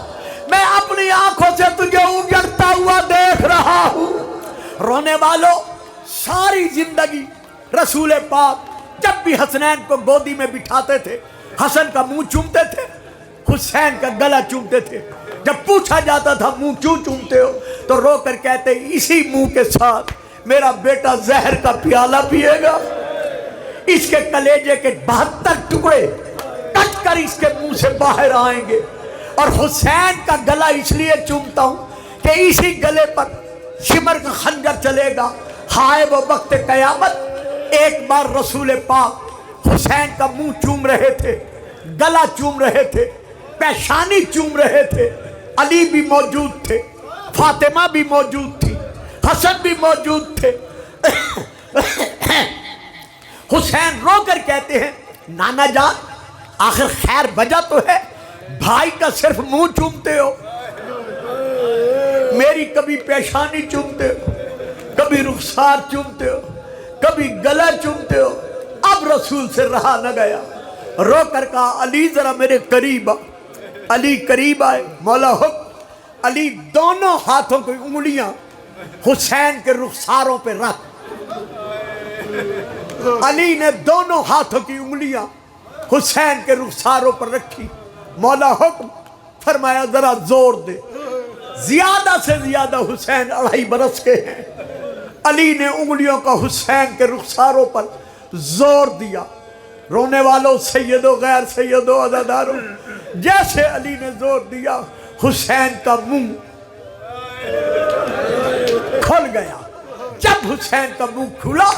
میں اپنی آنکھوں سے تجھے اجڑتا ہوا دیکھ رہا ہوں رونے والوں ساری زندگی رسول پاک جب بھی حسنین کو گودی میں بٹھاتے تھے حسن کا منہ چومتے تھے حسین کا گلا چومتے تھے جب پوچھا جاتا تھا منہ کیوں چومتے ہو تو رو کر کہتے اسی منہ کے ساتھ میرا بیٹا زہر کا پیالہ پیے گا اس کے کلیجے کے 72 ٹکڑے کٹ کر اس کے منہ سے باہر آئیں گے اور حسین کا گلا اس لیے چومتا ہوں کہ اسی گلے پر شمر کا خنجر چلے گا ہائے وہ وقت قیامت ایک بار رسول پاک حسین کا منہ چوم رہے تھے گلا چوم رہے تھے پیشانی چوم رہے تھے علی بھی موجود تھے فاطمہ بھی موجود تھی حسن بھی موجود تھے حسین رو کر کہتے ہیں نانا جان آخر خیر بجا تو ہے بھائی کا صرف منہ چومتے ہو میری کبھی پیشانی چومتے ہو کبھی رخسار چومتے ہو کبھی گلا چومتے ہو اب رسول سے رہا نہ گیا رو کر کہا علی ذرا میرے قریب آ علی قریب آئے مولا حکم علی دونوں ہاتھوں کی انگلیاں حسین کے رخساروں پہ رکھ علی نے دونوں ہاتھوں کی انگلیاں حسین کے رخساروں پر رکھی مولا حکم فرمایا ذرا زور دے زیادہ سے زیادہ حسین 2.5 برس کے ہیں علی نے انگلیوں کا حسین کے رخساروں پر زور دیا رونے والوں سیدوں غیر سیدوں عزاداروں جیسے علی نے زور دیا حسین کا منہ کھل گیا جب حسین کا منہ کھلا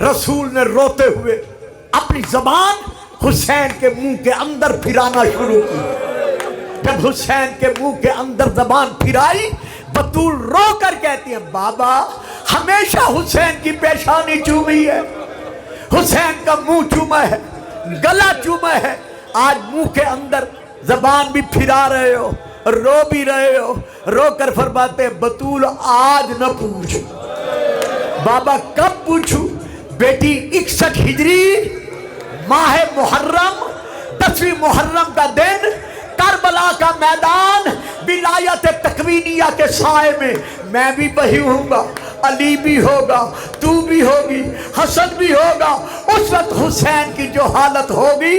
رسول نے روتے ہوئے اپنی زبان حسین کے منہ کے اندر پھرانا شروع کی جب حسین کے منہ کے اندر زبان پھرائی بطول رو کر کہتی ہے بابا ہمیشہ حسین کی پیشانی چومی ہے حسین کا منہ چوما ہے گلا چوما ہے آج منہ کے اندر زبان بھی پھرا رہے ہو رو بھی رہے ہو رو کر فرماتے ہیں بطول آج نہ پوچھ بابا کب پوچھوں بیٹی 61 ہجری ماہ محرم 10ویں محرم کا دن کربلا کا میدان ولایت تکوینیہ کے سائے میں بھی وہی ہوں گا علی بھی ہوگا تو بھی ہوگی حسن بھی ہوگا اس وقت حسین کی جو حالت ہوگی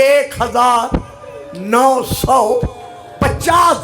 1950